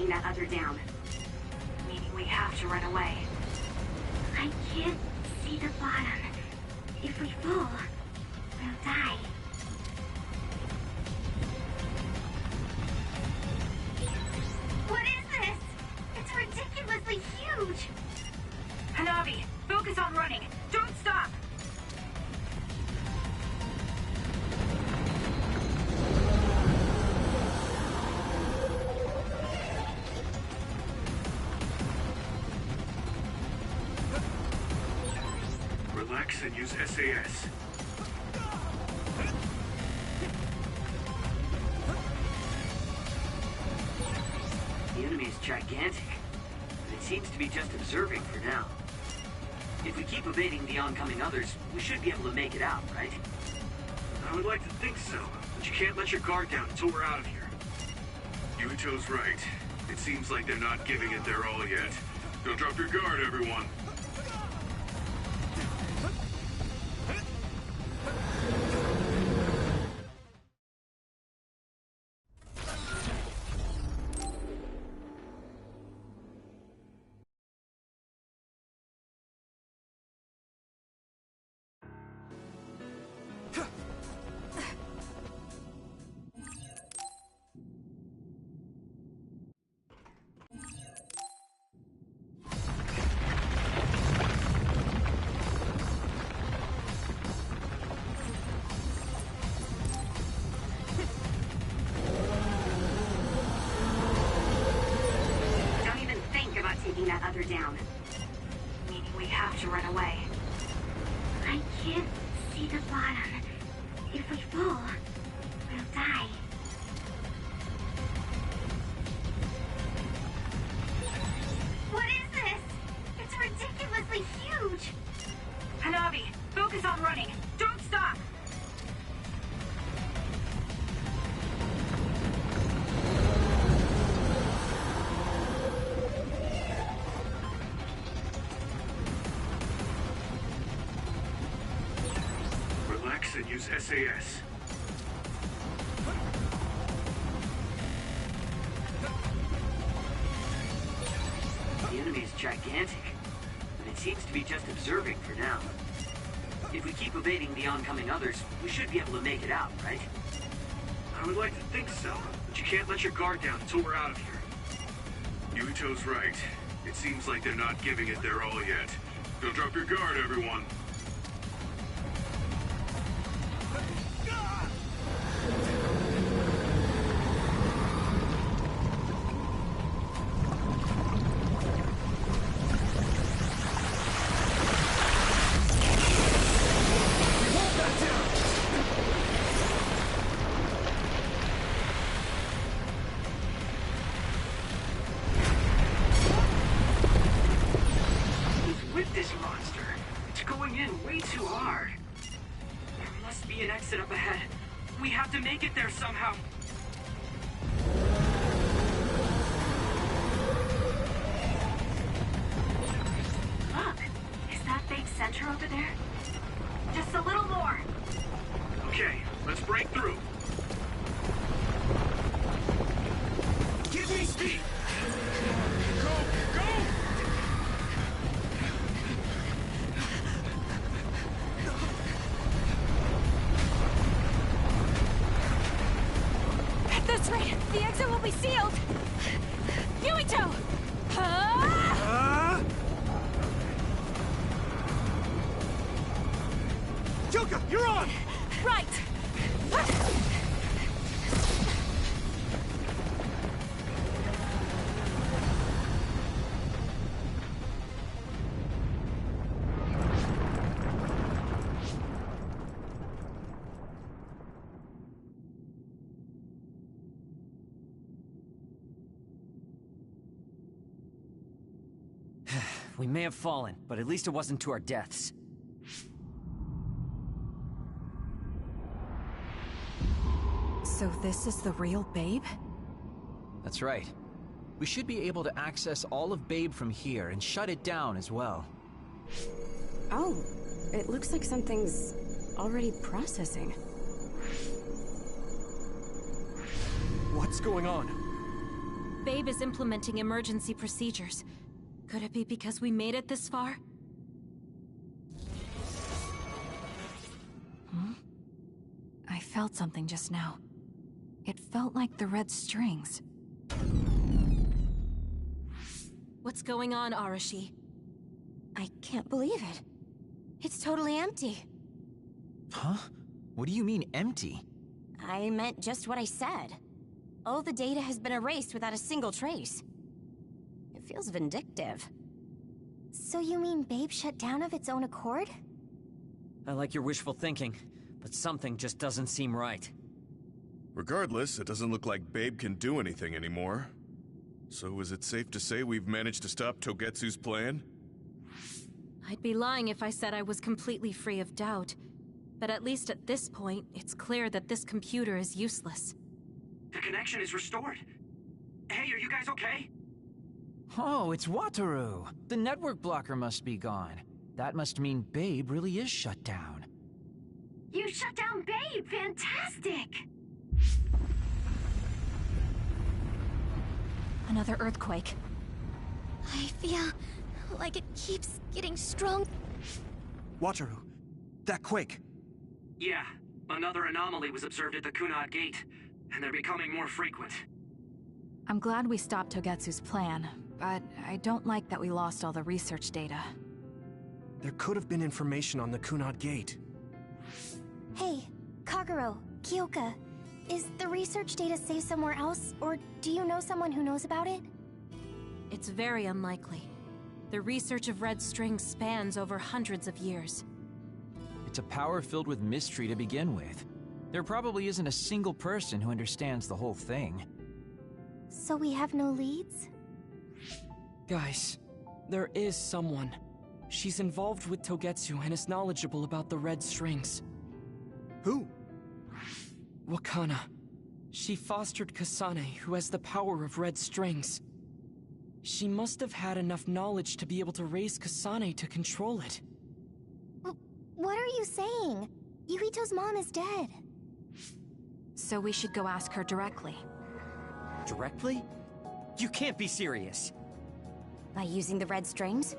taking that other down. Meaning we have to run away. I can't see the bottom. If we fall, we'll die. What is this? It's ridiculously huge! Hanabi, focus on running. Don't stop! Relax and use SAS. The enemy is gigantic, but it seems to be just observing for now. If we keep evading the oncoming others, we should be able to make it out, right? I would like to think so, but you can't let your guard down until we're out of here. Yuito's right. It seems like they're not giving it their all yet. Don't drop your guard, everyone. Taking that other down. Meaning we have to run away. I can't see the bottom. If we fall, we'll die. What is this? It's ridiculously huge! Hanabi, focus on running. Don't stop! And use SAS. The enemy is gigantic, but it seems to be just observing for now. If we keep evading the oncoming others, we should be able to make it out, right? I would like to think so, but you can't let your guard down until we're out of here. Yuito's right. It seems like they're not giving it their all yet. Don't drop your guard, everyone. Somehow. Look, is that big center over there? Just a little more. Okay, let's break through. Give me speed. Go, go! That's right. The exit will be sealed. Yuito! Yuka, you're on! Right! We may have fallen, but at least it wasn't to our deaths. So this is the real Babe? That's right. We should be able to access all of Babe from here and shut it down as well. Oh, it looks like something's already processing. What's going on? Babe is implementing emergency procedures. Could it be because we made it this far? I felt something just now. It felt like the red strings. What's going on, Arashi? I can't believe it. It's totally empty. Huh? What do you mean, empty? I meant just what I said. All the data has been erased without a single trace. It feels vindictive. So you mean Babe shut down of its own accord? I like your wishful thinking, but something just doesn't seem right. Regardless, it doesn't look like Babe can do anything anymore. So is it safe to say we've managed to stop Togetsu's plan? I'd be lying if I said I was completely free of doubt. But at least at this point, it's clear that this computer is useless. The connection is restored. Hey, are you guys okay? Oh, it's Wataru! The network blocker must be gone. That must mean Babe really is shut down. You shut down Babe! Fantastic! Another earthquake. I feel like it keeps getting strong. Wataru, that quake. Yeah, another anomaly was observed at the Kunad Gate, and they're becoming more frequent. I'm glad we stopped Togetsu's plan, but I don't like that we lost all the research data. There could have been information on the Kunad Gate. Hey, Kagero, Kyoka, is the research data saved somewhere else, or do you know someone who knows about it? It's very unlikely. The research of red strings spans over hundreds of years. It's a power filled with mystery to begin with. There probably isn't a single person who understands the whole thing. So we have no leads? Guys, there is someone. She's involved with Togetsu and is knowledgeable about the red strings. Who? Wakana. She fostered Kasane, who has the power of red strings. She must have had enough knowledge to be able to raise Kasane to control it. What are you saying? Yuito's mom is dead. So we should go ask her directly. Directly? You can't be serious. By using the red strings?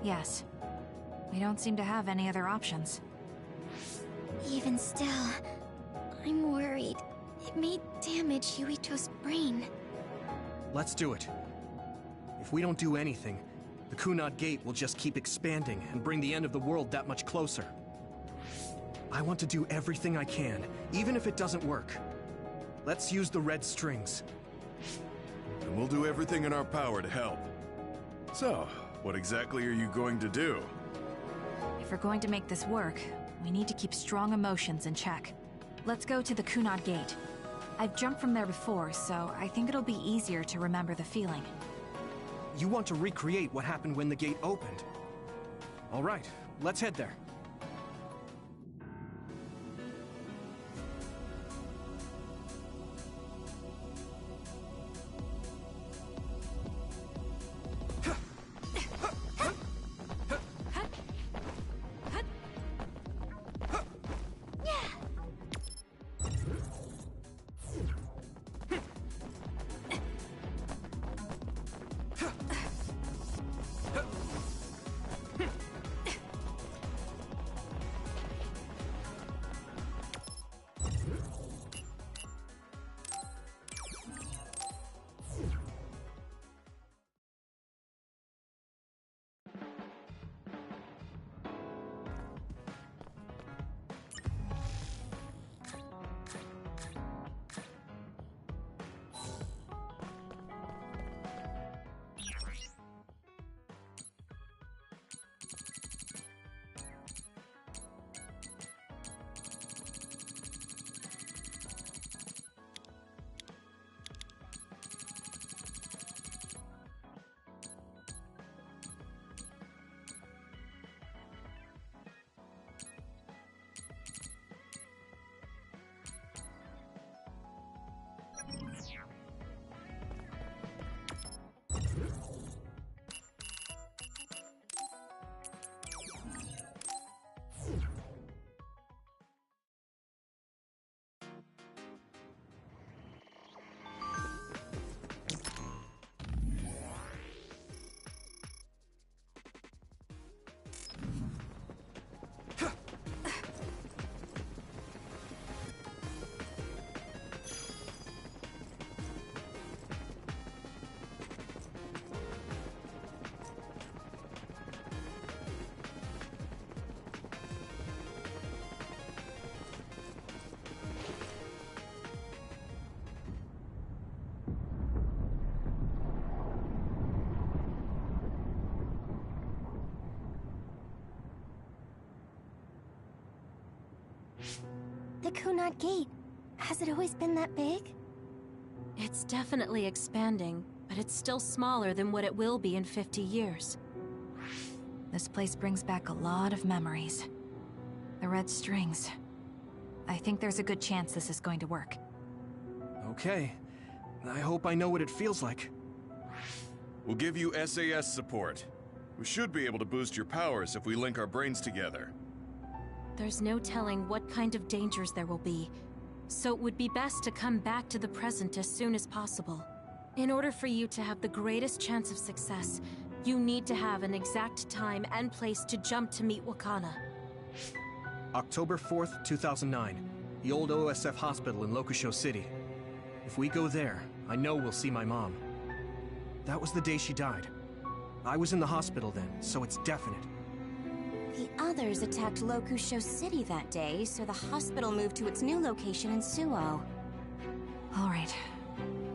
Yes. We don't seem to have any other options. Even still, I'm worried. It may damage Yuito's brain. Let's do it. If we don't do anything, the Kunad Gate will just keep expanding and bring the end of the world that much closer. I want to do everything I can, even if it doesn't work. Let's use the red strings. And we'll do everything in our power to help. So, what exactly are you going to do? If we're going to make this work, we need to keep strong emotions in check. Let's go to the Kunad Gate. I've jumped from there before, so I think it'll be easier to remember the feeling. You want to recreate what happened when the gate opened. All right, let's head there. Kunad Gate? Has it always been that big? It's definitely expanding, but it's still smaller than what it will be in 50 years. This place brings back a lot of memories. The red strings. I think there's a good chance this is going to work. Okay. I hope I know what it feels like. We'll give you SAS support. We should be able to boost your powers if we link our brains together. There's no telling what kind of dangers there will be, so it would be best to come back to the present as soon as possible. In order for you to have the greatest chance of success, you need to have an exact time and place to jump to meet Wakana. October 4th, 2009. The old OSF hospital in Lokusho City. If we go there, I know we'll see my mom. That was the day she died. I was in the hospital then, so it's definite. The others attacked Lokusho City that day, so the hospital moved to its new location in Suo. Alright.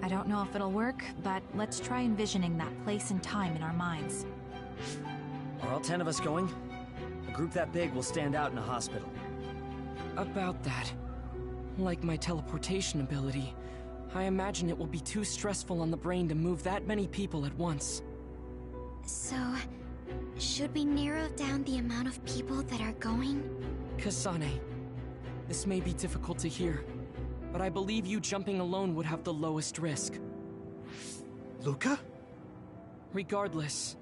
I don't know if it'll work, but let's try envisioning that place and time in our minds. Are all 10 of us going? A group that big will stand out in a hospital. About that. Like my teleportation ability, I imagine it will be too stressful on the brain to move that many people at once. So, should we narrow down the amount of people that are going? Kasane, this may be difficult to hear, but I believe you jumping alone would have the lowest risk. Luca? Regardless,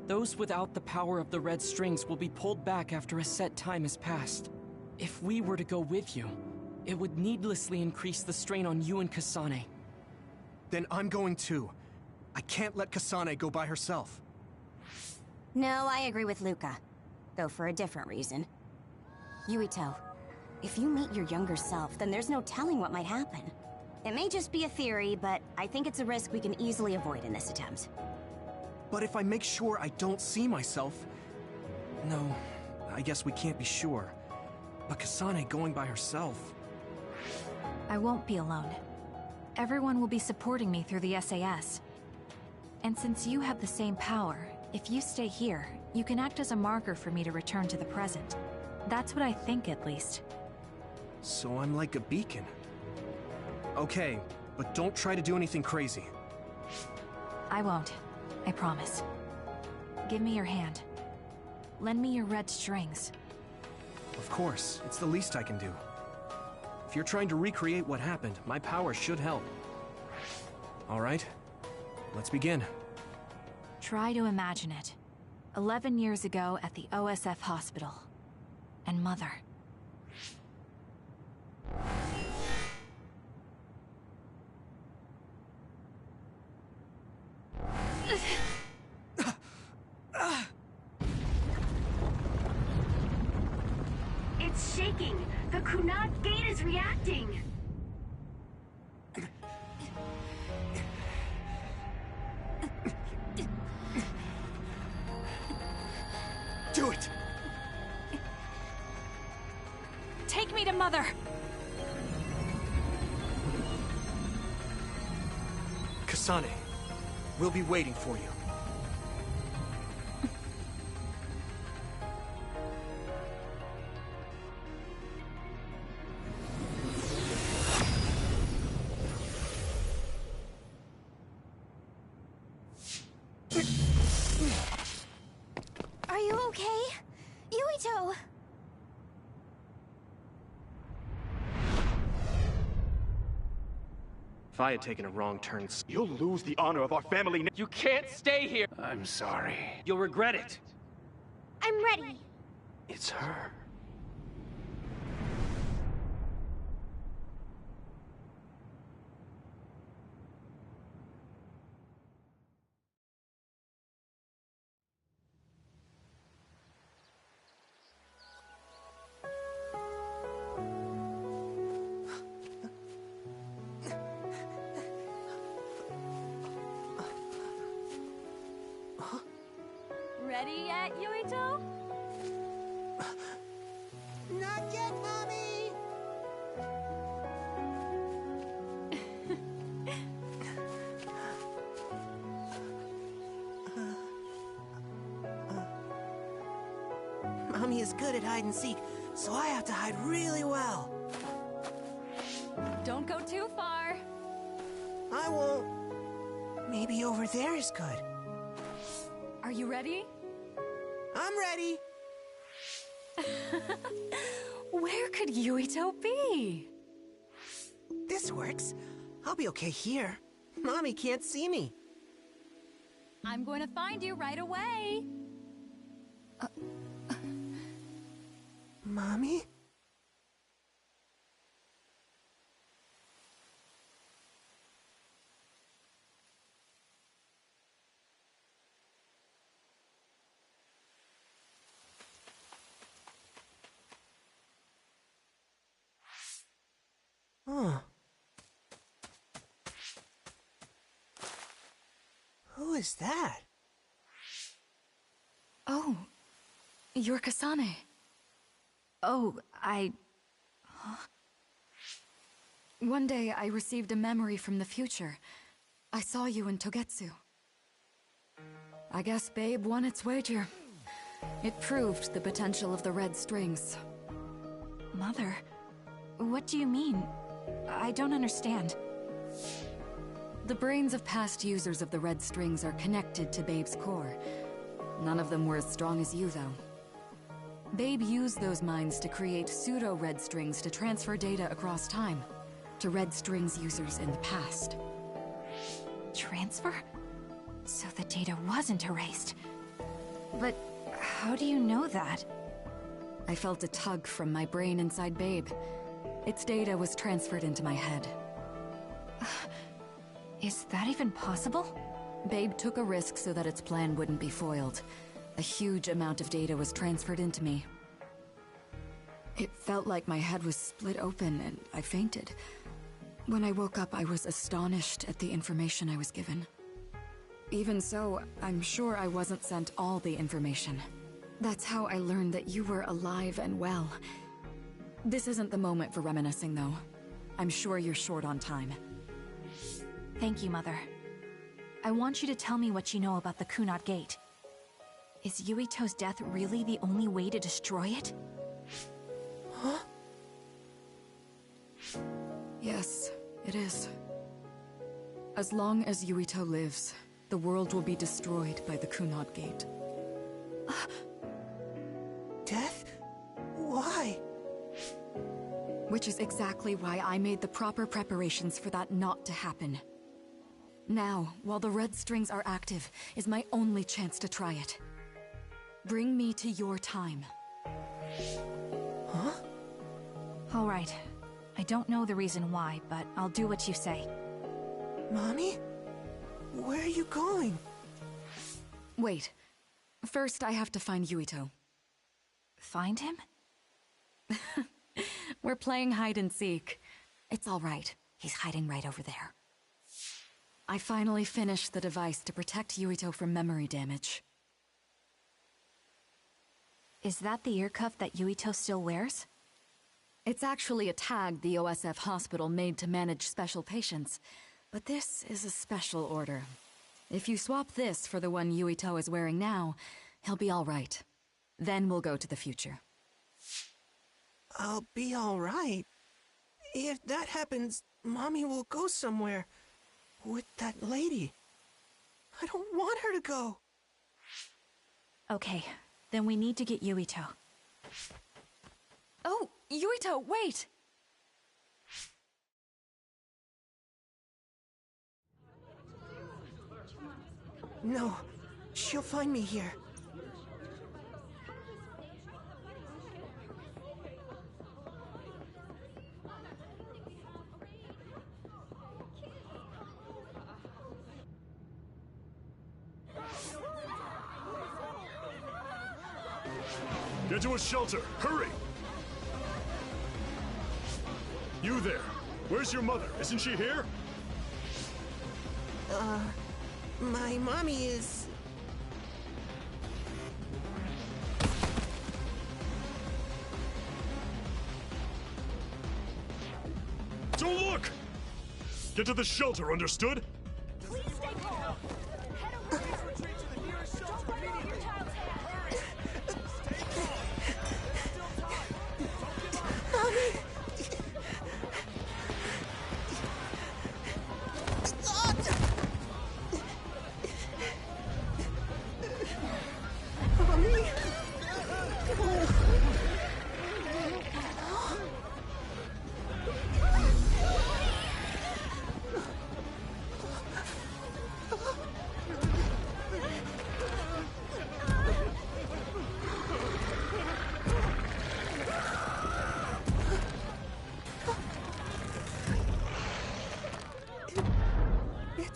those without the power of the red strings will be pulled back after a set time has passed. If we were to go with you, it would needlessly increase the strain on you and Kasane. Then I'm going too. I can't let Kasane go by herself. No, I agree with Luca. Though for a different reason. Yuito, if you meet your younger self, then there's no telling what might happen. It may just be a theory, but I think it's a risk we can easily avoid in this attempt. But if I make sure I don't see myself... No, I guess we can't be sure. But Kasane going by herself... I won't be alone. Everyone will be supporting me through the SAS. And since you have the same power, if you stay here, you can act as a marker for me to return to the present. That's what I think, at least. So I'm like a beacon. Okay, but don't try to do anything crazy. I won't. I promise. Give me your hand. Lend me your red strings. Of course, it's the least I can do. If you're trying to recreate what happened, my power should help. All right, let's begin. Try to imagine it. 11 years ago at the OSF hospital. And Mother. It's shaking! The Kunad Gate is reacting! Do it! Take me to Mother! Kasane, we'll be waiting for you. Are you okay? Yuito! If I had taken a wrong turn... You'll lose the honor of our family. You can't stay here! I'm sorry. You'll regret it. I'm ready. It's her. Ready yet, Yuito? Not yet, Mommy! Mommy is good at hide and seek, so I have to hide really well. Don't go too far. I won't. Maybe over there is good. Are you ready? I'm ready. Where could Yuito be? This works. I'll be okay here. Mommy can't see me. I'm going to find you right away. Mommy? Huh. Who is that? Oh, you're Kasane. Oh, One day I received a memory from the future. I saw you in Togetsu. I guess Babe won its wager. It proved the potential of the red strings. Mother, what do you mean? I don't understand. The brains of past users of the red strings are connected to Babe's core. None of them were as strong as you, though. Babe used those minds to create pseudo-red strings to transfer data across time to red strings users in the past. Transfer? So the data wasn't erased. But how do you know that? I felt a tug from my brain inside Babe. Its data was transferred into my head. Is that even possible? Babe took a risk so that its plan wouldn't be foiled. A huge amount of data was transferred into me. It felt like my head was split open and I fainted. When I woke up, I was astonished at the information I was given. Even so, I'm sure I wasn't sent all the information. That's how I learned that you were alive and well. This isn't the moment for reminiscing, though. I'm sure you're short on time. Thank you, Mother. I want you to tell me what you know about the Kunad Gate. Is Yuito's death really the only way to destroy it? Huh? Yes, it is. As long as Yuito lives, the world will be destroyed by the Kunad Gate. Death? Why? Which is exactly why I made the proper preparations for that not to happen. Now, while the red strings are active, is my only chance to try it. Bring me to your time. Huh? All right. I don't know the reason why, but I'll do what you say. Mommy? Where are you going? Wait. First, I have to find Yuito. Find him? We're playing hide and seek. It's all right. He's hiding right over there. I finally finished the device to protect Yuito from memory damage. Is that the ear cuff that Yuito still wears? It's actually a tag the OSF hospital made to manage special patients. But this is a special order. If you swap this for the one Yuito is wearing now, he'll be all right. Then we'll go to the future. I'll be all right. If that happens, Mommy will go somewhere. With that lady. I don't want her to go. Okay, then we need to get Yuito. Oh, Yuito, wait! No, she'll find me here. Get to a shelter! Hurry! You there! Where's your mother? Isn't she here? My mommy is... Don't look! Get to the shelter, understood? Please stay calm. Head over to retreat to the nearest shelter. Don't let go of your child's hand. Mommy!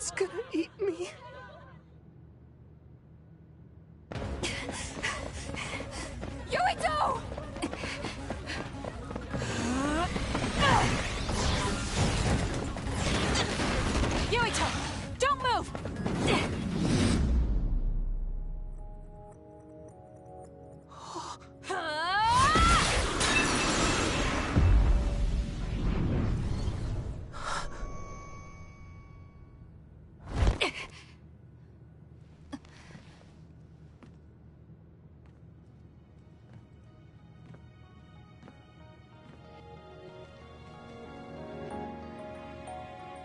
It's gonna eat me. Yuito! Yuito, don't move!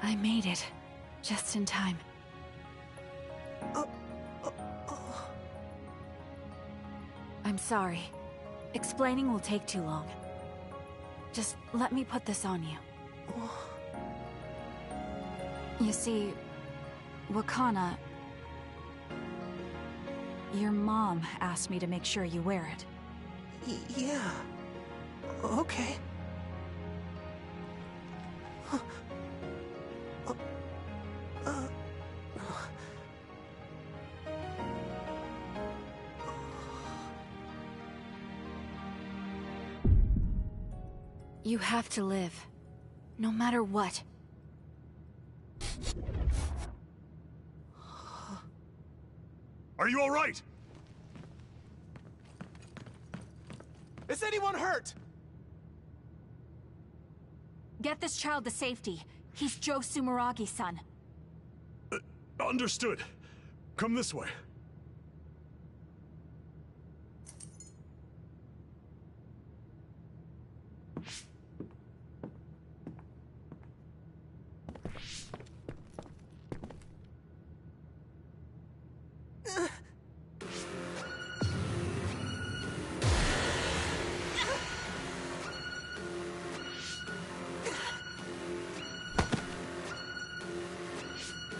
I made it. Just in time. I'm sorry. Explaining will take too long. Just let me put this on you. You see, Wakana... Your mom asked me to make sure you wear it. Yeah. Okay. You have to live. No matter what. Are you all right? Is anyone hurt? Get this child to safety. He's Joe Sumeragi's son. Understood. Come this way.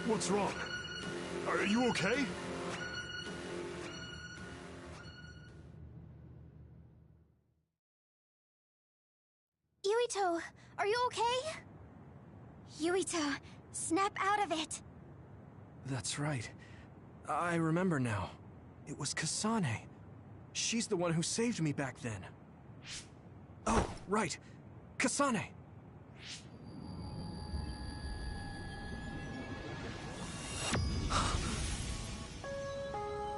What's wrong? Are you okay? Yuito, are you okay? Yuito, snap out of it. That's right. I remember now. It was Kasane. She's the one who saved me back then. Oh, right. Kasane!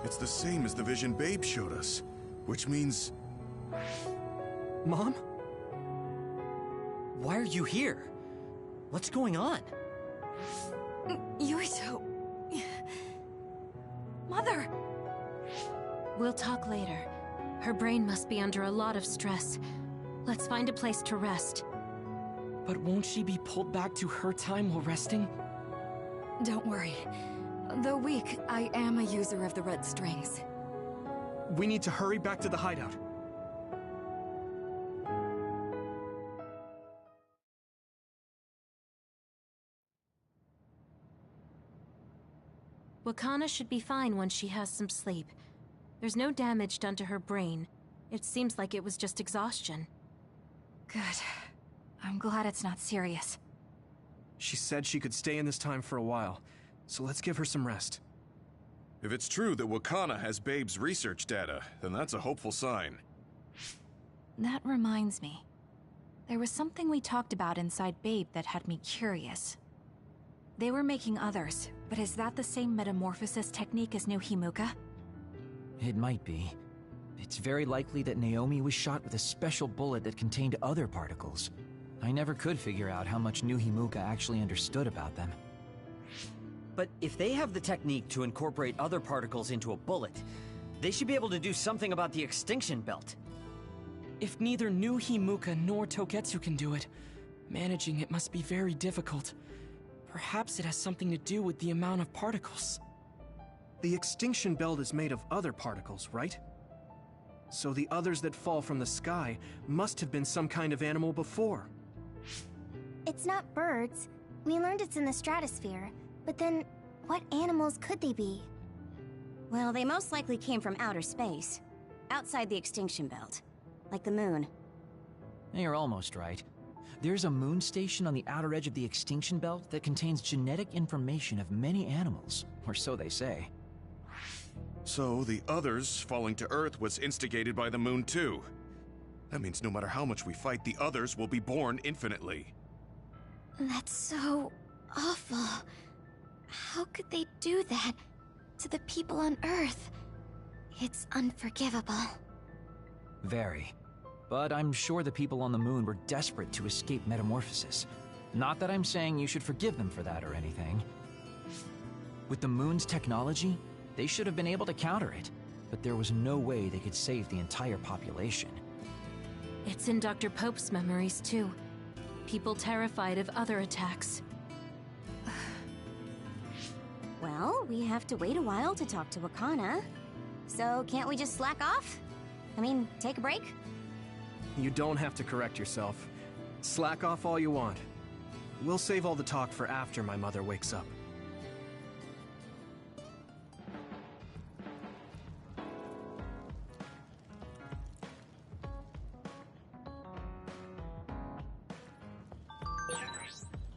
It's the same as the vision Babe showed us, which means... Mom? Why are you here? What's going on? Yuito... Mother! We'll talk later. Her brain must be under a lot of stress. Let's find a place to rest. But won't she be pulled back to her time while resting? Don't worry. Though weak, I am a user of the red strings. We need to hurry back to the hideout. Wakana should be fine once she has some sleep. There's no damage done to her brain. It seems like it was just exhaustion. Good. I'm glad it's not serious. She said she could stay in this time for a while, so let's give her some rest. If it's true that Wakana has Babe's research data, then that's a hopeful sign. That reminds me. There was something we talked about inside Babe that had me curious. They were making others, but is that the same metamorphosis technique as New Himuka? It might be. It's very likely that Naomi was shot with a special bullet that contained other particles. I never could figure out how much New Himuka actually understood about them. But if they have the technique to incorporate other particles into a bullet, they should be able to do something about the extinction belt. If neither New Himuka nor Togetsu can do it, managing it must be very difficult. Perhaps it has something to do with the amount of particles. The extinction belt is made of other particles, right? So the others that fall from the sky must have been some kind of animal before. It's not birds. We learned it's in the stratosphere. But then, what animals could they be? Well, they most likely came from outer space. Outside the extinction belt. Like the moon. You're almost right. There's a moon station on the outer edge of the extinction belt that contains genetic information of many animals, or so they say. So the others falling to Earth was instigated by the moon too. That means no matter how much we fight, the others will be born infinitely. That's so awful. How could they do that to the people on Earth? It's unforgivable. Very. But I'm sure the people on the moon were desperate to escape metamorphosis. Not that I'm saying you should forgive them for that or anything. With the moon's technology, they should have been able to counter it, but there was no way they could save the entire population. It's in Dr. Pope's memories, too. People terrified of other attacks. Well, we have to wait a while to talk to Wakana. So can't we just slack off? I mean, take a break? You don't have to correct yourself. Slack off all you want. We'll save all the talk for after my mother wakes up.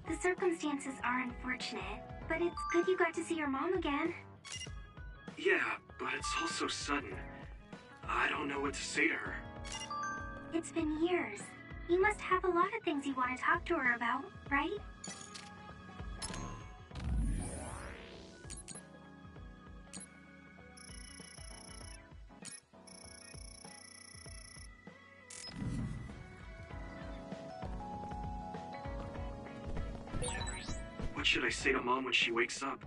The circumstances are unfortunate, but it's good you got to see your mom again. Yeah, but it's all so sudden. I don't know what to say to her. It's been years. You must have a lot of things you want to talk to her about, right? What should I say to Mom when she wakes up?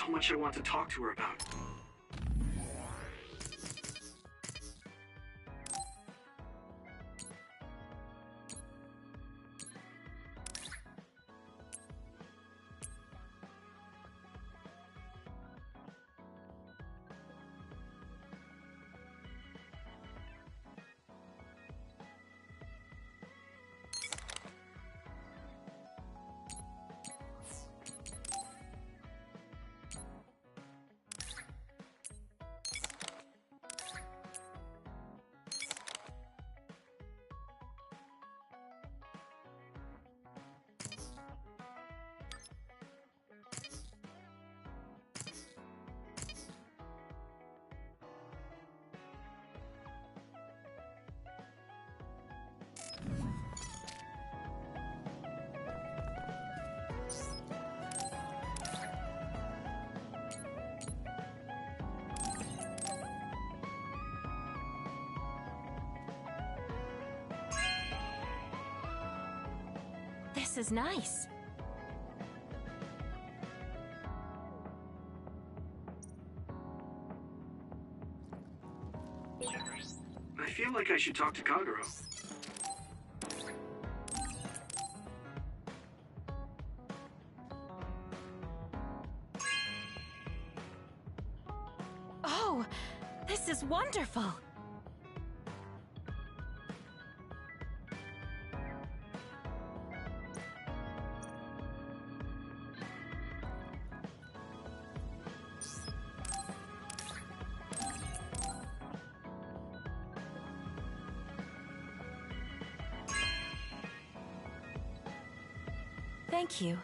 so much I want to talk to her about. This is nice. I feel like I should talk to Kagero. Oh, this is wonderful. Thank you.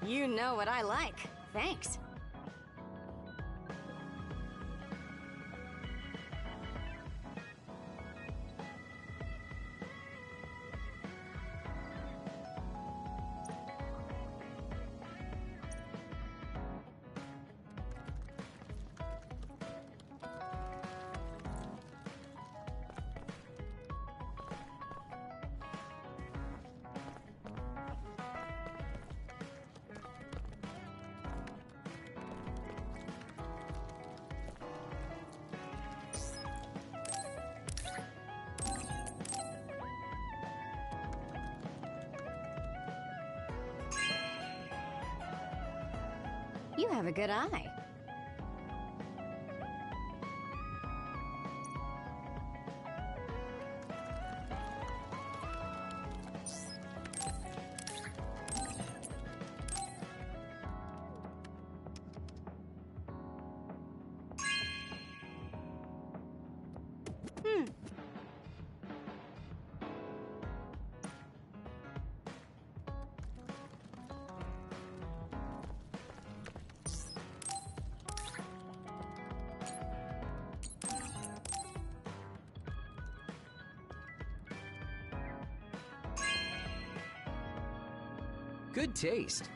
You know what I like. Thanks. You have a good eye. Good taste.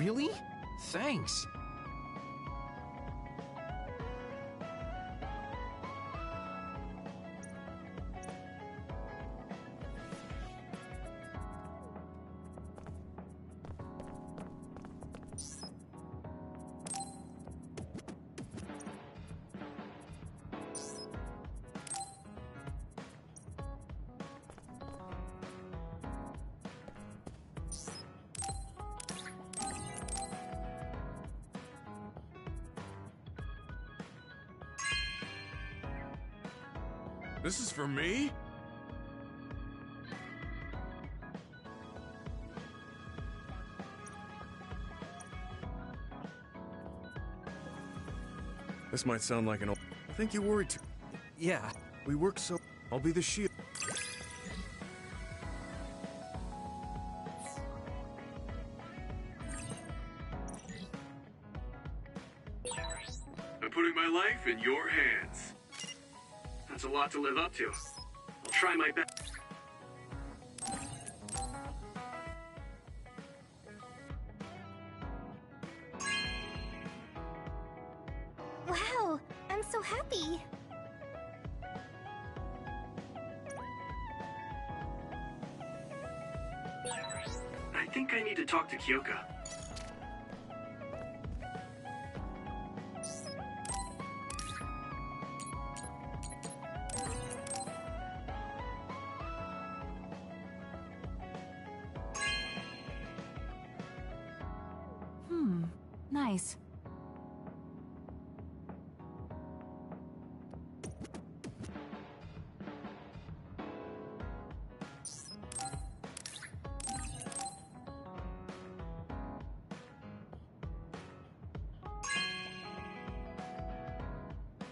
Really? Thanks. This is for me? This might sound like an old... I think you worried too. Yeah. We work so... I'll be the shield. I'm putting my life in your hands. That's a lot to live up to. I'll try my best. Wow, I'm so happy. I think I need to talk to Kyoka. Nice.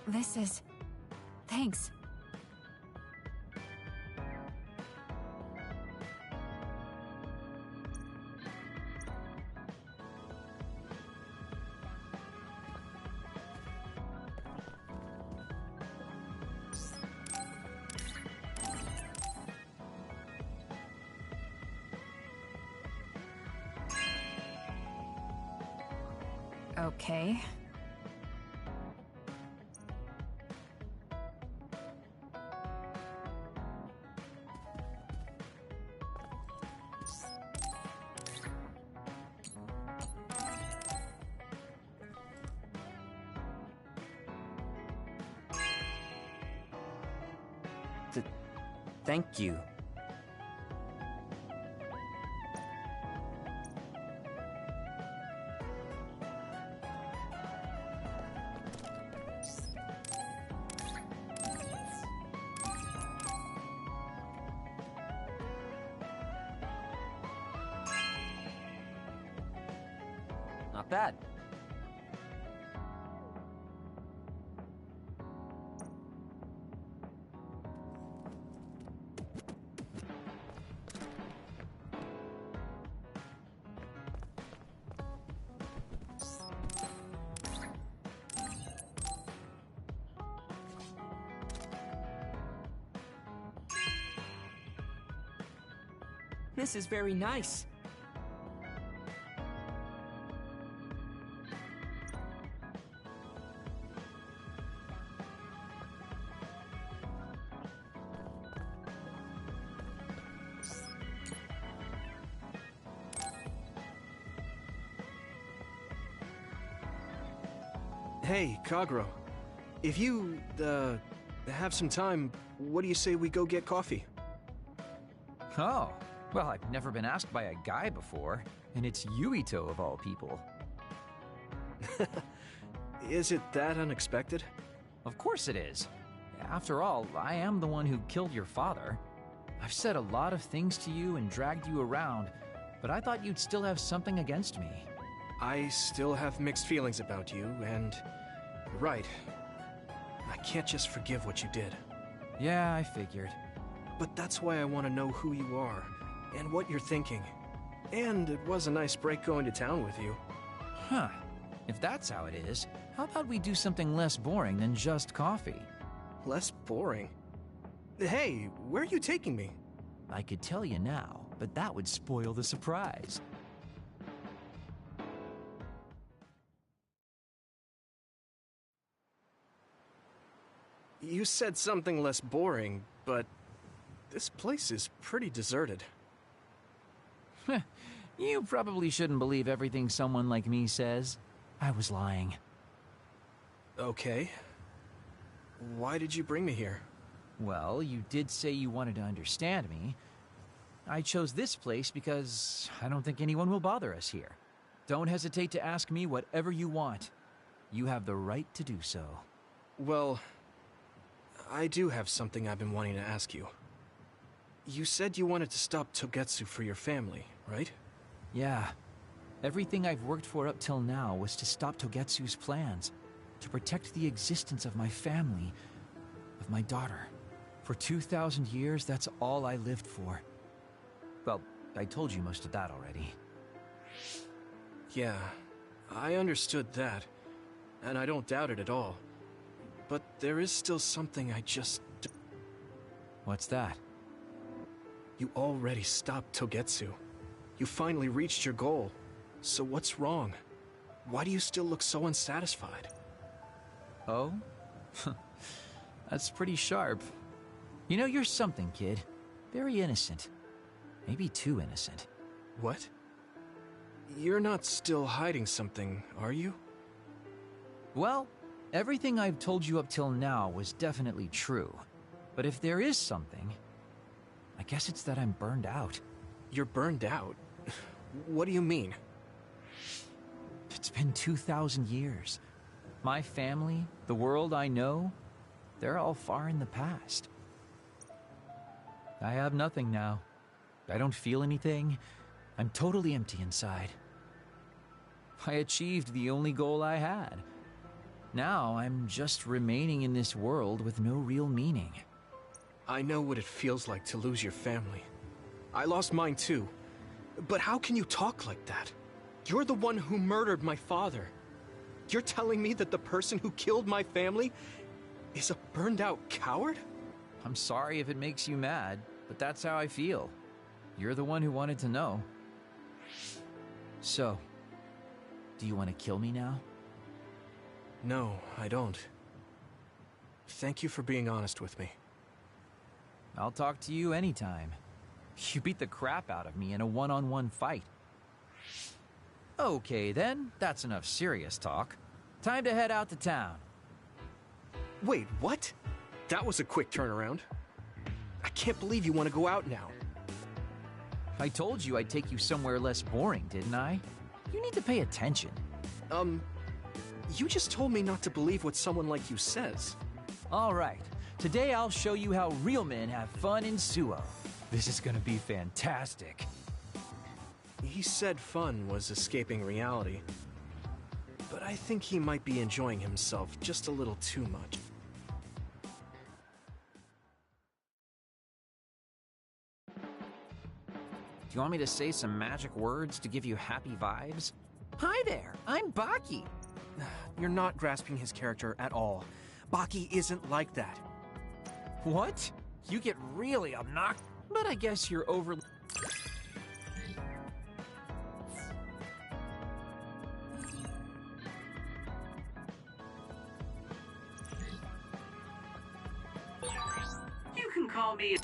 This is... Thanks. Okay. Thank you. Not bad. This is very nice. Hey, Kagro. If you, have some time, what do you say we go get coffee? Oh, well, I've never been asked by a guy before, and it's Yuito of all people. Is it that unexpected? Of course it is. After all, I am the one who killed your father. I've said a lot of things to you and dragged you around, but I thought you'd still have something against me. I still have mixed feelings about you, and... Right. I can't just forgive what you did. Yeah, I figured. But that's why I want to know who you are, and what you're thinking. And it was a nice break going to town with you. Huh. If that's how it is, how about we do something less boring than just coffee? Less boring? Hey, where are you taking me? I could tell you now, but that would spoil the surprise. You said something less boring, but this place is pretty deserted. You probably shouldn't believe everything someone like me says. I was lying. Okay. Why did you bring me here? Well, you did say you wanted to understand me. I chose this place because I don't think anyone will bother us here. Don't hesitate to ask me whatever you want. You have the right to do so. Well, I do have something I've been wanting to ask you. You said you wanted to stop Togetsu for your family, right? Yeah. Everything I've worked for up till now was to stop Togetsu's plans, to protect the existence of my family, of my daughter. For 2,000 years, that's all I lived for. Well, I told you most of that already. Yeah, I understood that, and I don't doubt it at all. But there is still something I just... What's that? You already stopped Togetsu. You finally reached your goal. So what's wrong? Why do you still look so unsatisfied? Oh? That's pretty sharp. You know, you're something, kid. Very innocent. Maybe too innocent. What? You're not still hiding something, are you? Well, everything I've told you up till now was definitely true. But if there is something, I guess it's that I'm burned out. You're burned out? What do you mean? It's been 2,000 years. My family, the world I know, they're all far in the past. I have nothing now. I don't feel anything. I'm totally empty inside. I achieved the only goal I had. Now I'm just remaining in this world with no real meaning. I know what it feels like to lose your family. I lost mine too. But how can you talk like that? You're the one who murdered my father. You're telling me that the person who killed my family is a burned-out coward? I'm sorry if it makes you mad, but that's how I feel. You're the one who wanted to know. So, do you want to kill me now? No, I don't. Thank you for being honest with me. I'll talk to you anytime. You beat the crap out of me in a one-on-one fight. Okay then, that's enough serious talk. Time to head out to town. Wait, what? That was a quick turnaround. I can't believe you want to go out now. I told you I'd take you somewhere less boring, didn't I? You need to pay attention. You just told me not to believe what someone like you says. All right. Today I'll show you how real men have fun in Suo. This is gonna be fantastic. He said fun was escaping reality. But I think he might be enjoying himself just a little too much. Do you want me to say some magic words to give you happy vibes? Hi there, I'm Baki. You're not grasping his character at all. Baki isn't like that. What? You get really obnoxious. But I guess you're over... You can call me...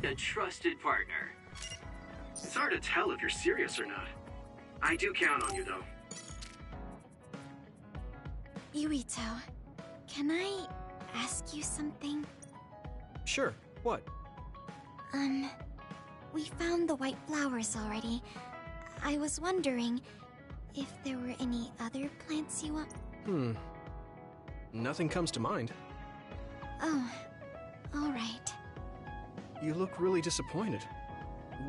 a trusted partner. It's hard to tell if you're serious or not. I do count on you, though. Yuito, can I ask you something? Sure, what? We found the white flowers already. I was wondering if there were any other plants you want... Nothing comes to mind. Oh, alright. You look really disappointed.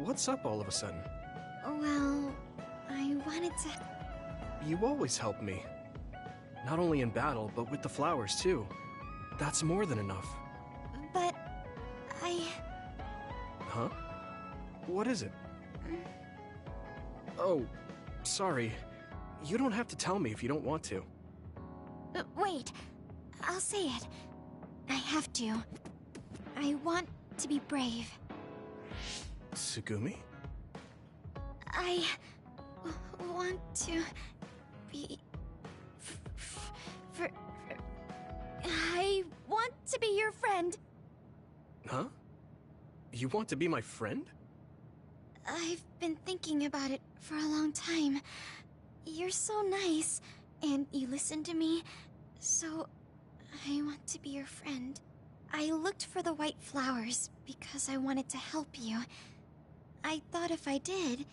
What's up all of a sudden? Well, I wanted to... You always help me. Not only in battle, but with the flowers too. That's more than enough. But... I... Huh? What is it? Oh, sorry. You don't have to tell me if you don't want to. Wait. I'll say it. I have to. I want to be brave. Tsugumi? I want to be... I want to be your friend. Huh? You want to be my friend? I've been thinking about it for a long time. You're so nice, and you listen to me, so I want to be your friend. I looked for the white flowers because I wanted to help you. I thought if I did...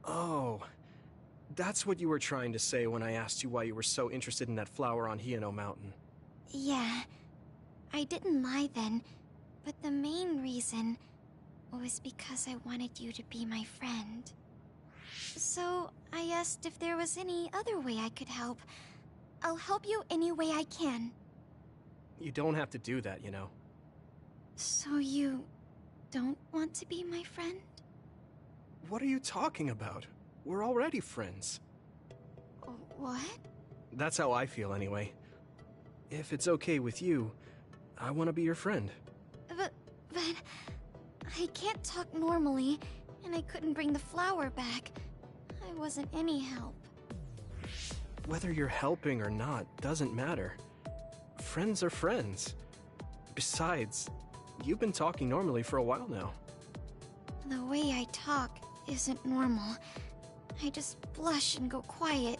Oh, that's what you were trying to say when I asked you why you were so interested in that flower on Hieno Mountain. Yeah, I didn't lie then, but the main reason was because I wanted you to be my friend. So I asked if there was any other way I could help. I'll help you any way I can. You don't have to do that, you know. So you don't want to be my friend? What are you talking about? We're already friends. What? That's how I feel anyway. If it's okay with you, I want to be your friend. But I can't talk normally, and I couldn't bring the flower back. I wasn't any help. Whether you're helping or not doesn't matter. Friends are friends. Besides, you've been talking normally for a while now. The way I talk isn't normal. I just blush and go quiet.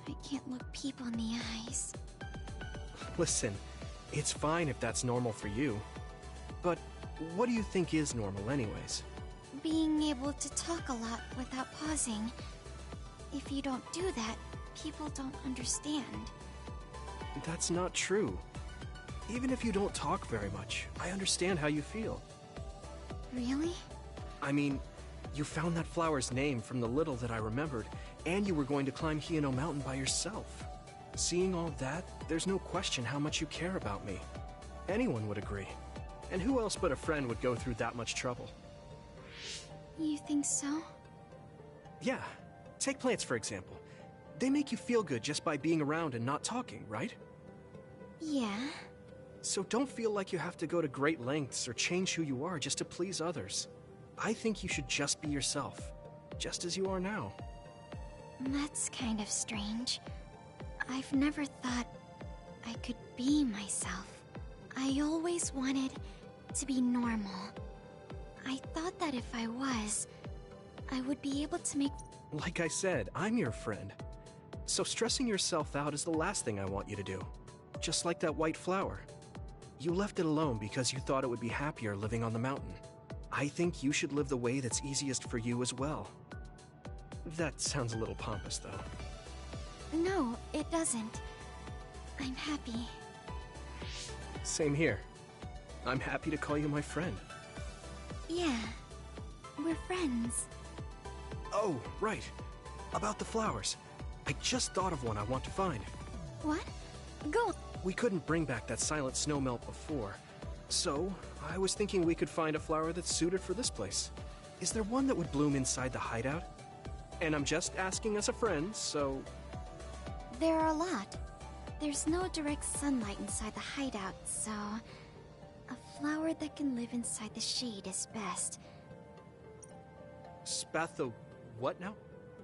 I can't look people in the eyes. Listen, it's fine if that's normal for you. But what do you think is normal anyways? Being able to talk a lot without pausing. If you don't do that, people don't understand. That's not true. Even if you don't talk very much, I understand how you feel. Really? I mean, you found that flower's name from the little that I remembered, and you were going to climb Hieno Mountain by yourself. Seeing all that, there's no question how much you care about me. Anyone would agree. And who else but a friend would go through that much trouble? You think so? Yeah. Take plants, for example. They make you feel good just by being around and not talking, right? Yeah. So don't feel like you have to go to great lengths or change who you are just to please others. I think you should just be yourself, just as you are now. That's kind of strange. I've never thought I could be myself. I always wanted to be normal. I thought that if I was, I would be able to make... Like I said, I'm your friend. So stressing yourself out is the last thing I want you to do. Just like that white flower. You left it alone because you thought it would be happier living on the mountain. I think you should live the way that's easiest for you as well. That sounds a little pompous, though. No, it doesn't. I'm happy. Same here. I'm happy to call you my friend. Yeah, we're friends. Oh, right. About the flowers. I just thought of one I want to find. What? Go. We couldn't bring back that silent snowmelt before, so I was thinking we could find a flower that's suited for this place. Is there one that would bloom inside the hideout? And I'm just asking as a friend, so... There are a lot. There's no direct sunlight inside the hideout, so... A flower that can live inside the shade is best. Spatho... what now?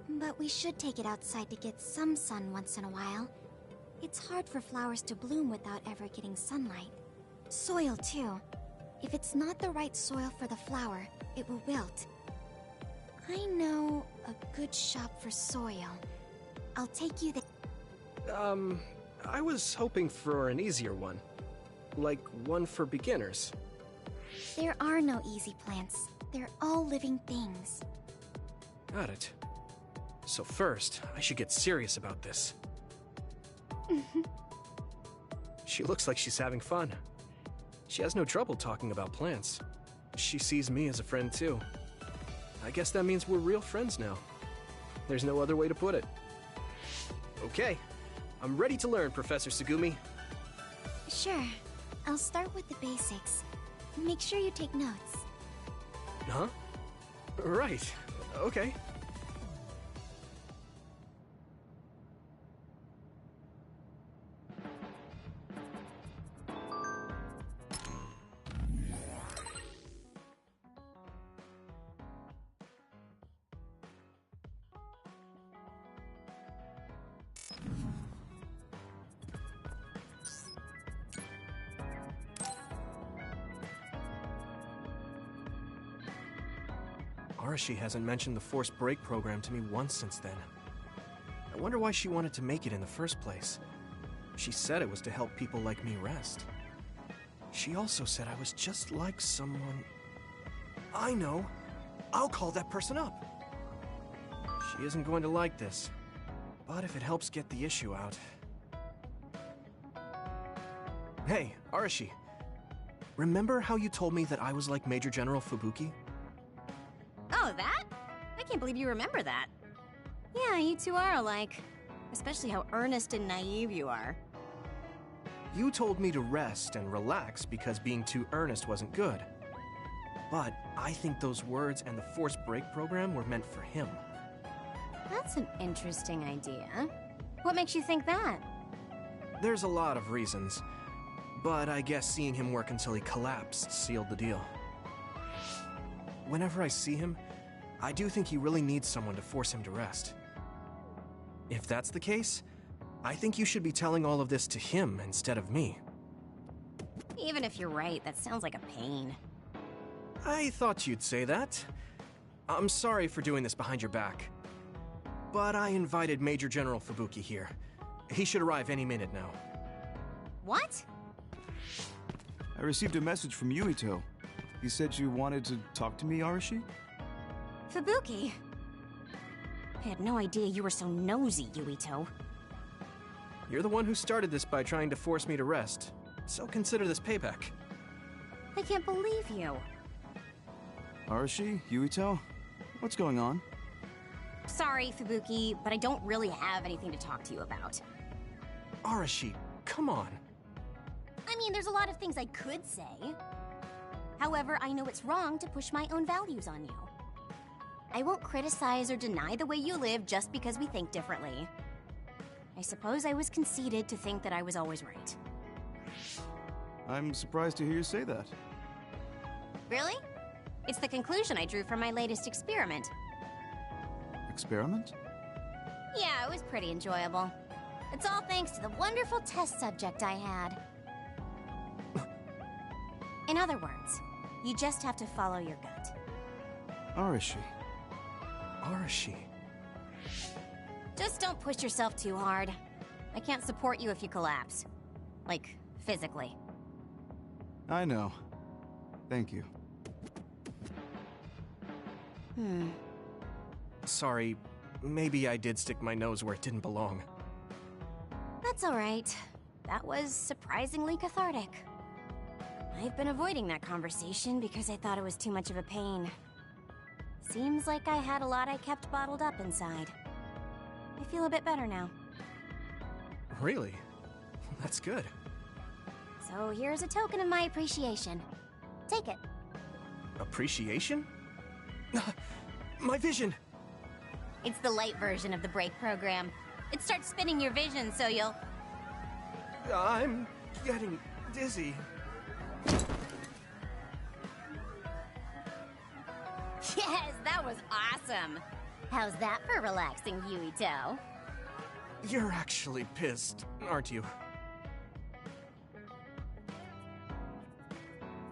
But we should take it outside to get some sun once in a while. It's hard for flowers to bloom without ever getting sunlight. Soil, too. If it's not the right soil for the flower, it will wilt. I know a good shop for soil. I'll take you there. I was hoping for an easier one. Like one for beginners. There are no easy plants. They're all living things. Got it. So first, I should get serious about this. She looks like she's having fun. She has no trouble talking about plants. She sees me as a friend too. I guess that means we're real friends now. There's no other way to put it. Okay, I'm ready to learn, Professor Sugumi. Sure. I'll start with the basics. Make sure you take notes. Huh? Right. Okay. Arashi hasn't mentioned the forced break program to me once since then. I wonder why she wanted to make it in the first place. She said it was to help people like me rest. She also said I was just like someone... I know! I'll call that person up! She isn't going to like this, but if it helps get the issue out... Hey, Arashi. Remember how you told me that I was like Major General Fubuki? Oh, that? I can't believe you remember that. Yeah, you two are alike. Especially how earnest and naive you are. You told me to rest and relax because being too earnest wasn't good. But I think those words and the forced break program were meant for him. That's an interesting idea. What makes you think that? There's a lot of reasons, but I guess seeing him work until he collapsed sealed the deal. Whenever I see him, I do think he really needs someone to force him to rest. If that's the case, I think you should be telling all of this to him instead of me. Even if you're right, that sounds like a pain. I thought you'd say that. I'm sorry for doing this behind your back. But I invited Major General Fubuki here. He should arrive any minute now. What? I received a message from Yuito. He said you wanted to talk to me, Arashi? Fubuki? I had no idea you were so nosy, Yuito. You're the one who started this by trying to force me to rest, so consider this payback. I can't believe you. Arashi? Yuito? What's going on? Sorry, Fubuki, but I don't really have anything to talk to you about. Arashi, come on. I mean, there's a lot of things I could say. However, I know it's wrong to push my own values on you. I won't criticize or deny the way you live just because we think differently. I suppose I was conceited to think that I was always right. I'm surprised to hear you say that. Really? It's the conclusion I drew from my latest experiment. Experiment? Yeah, it was pretty enjoyable. It's all thanks to the wonderful test subject I had. In other words, you just have to follow your gut. Arashi. Arashi. Just don't push yourself too hard. I can't support you if you collapse. Like, physically. I know. Thank you. Sorry, maybe I did stick my nose where it didn't belong. That's alright. That was surprisingly cathartic. I've been avoiding that conversation because I thought it was too much of a pain. Seems like I had a lot I kept bottled up inside. I feel a bit better now. Really? That's good. So here's a token of my appreciation. Take it. Appreciation? My vision! It's the light version of the break program. It starts spinning your vision so you'll... I'm getting dizzy. Yes, that was awesome! How's that for relaxing, Yuito? You're actually pissed, aren't you?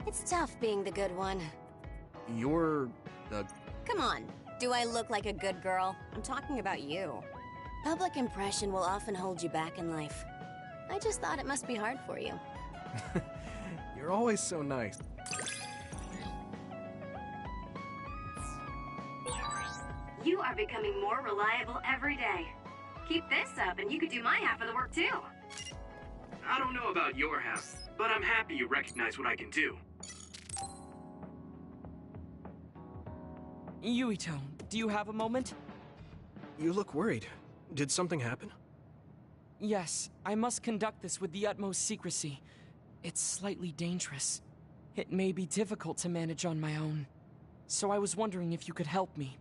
It's tough being the good one. You're... Come on, do I look like a good girl? I'm talking about you. Public impression will often hold you back in life. I just thought it must be hard for you. You're always so nice. You are becoming more reliable every day. Keep this up and you could do my half of the work too. I don't know about your half, but I'm happy you recognize what I can do. Yuito, do you have a moment? You look worried. Did something happen? Yes, I must conduct this with the utmost secrecy. It's slightly dangerous. It may be difficult to manage on my own. So I was wondering if you could help me.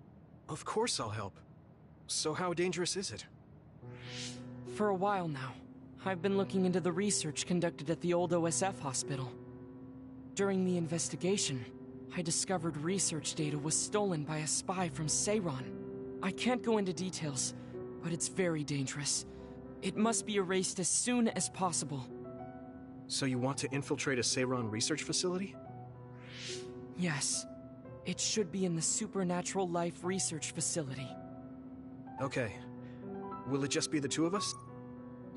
Of course I'll help. So how dangerous is it? For a while now, I've been looking into the research conducted at the old OSF hospital. During the investigation, I discovered research data was stolen by a spy from Seiron. I can't go into details, but it's very dangerous. It must be erased as soon as possible. So you want to infiltrate a Seiron research facility? Yes. It should be in the Supernatural Life Research Facility. Okay. Will it just be the two of us?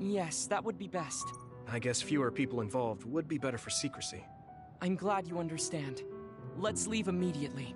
Yes, that would be best. I guess fewer people involved would be better for secrecy. I'm glad you understand. Let's leave immediately.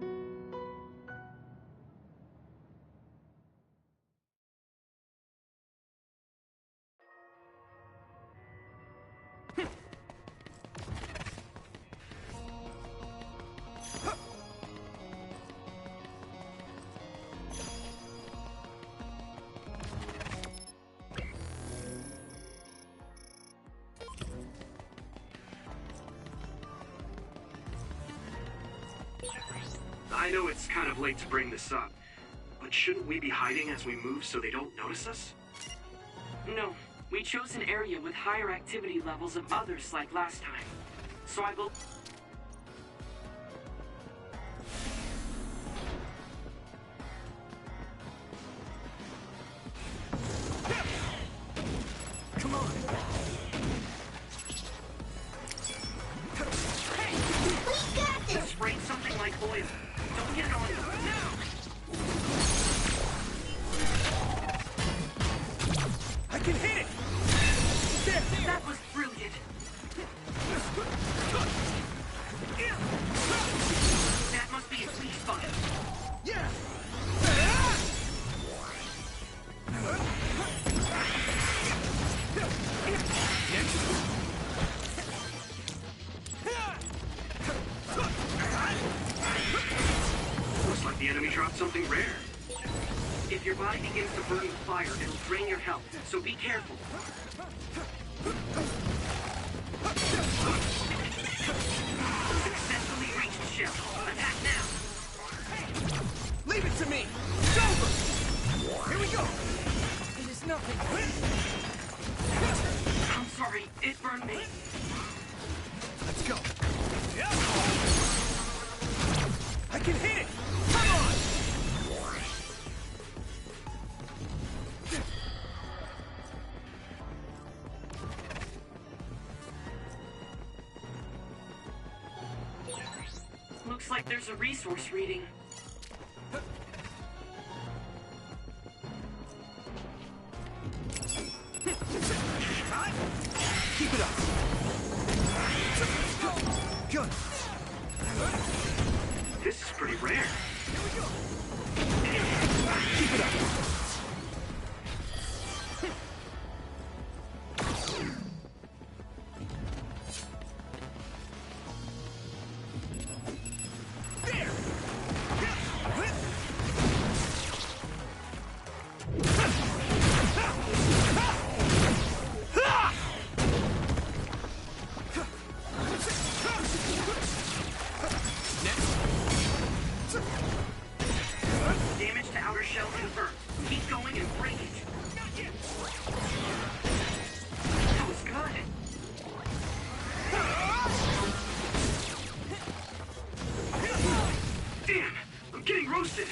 I know it's kind of late to bring this up, but shouldn't we be hiding as we move so they don't notice us? No, we chose an area with higher activity levels of others like last time. So I will... Come on! We got this! Sprayed something like oil. Don't get it on you. Now! I can hit it! There! That was brilliant. That must be its weak spot. Yeah! Looks like the enemy dropped something rare. If your body begins to burn with fire, it'll drain your health, so be careful. Successfully reached shell. Attack now! Leave it to me! It's over! Here we go! It is nothing. I'm sorry, it burned me. Let's go. I can hit it! Come on! Looks like there's a resource reading. Keep it up. Good. This is pretty rare. Here we go. Keep it up. Damage to outer shell confirmed. Keep going and break it. That was good. Damn! I'm getting roasted!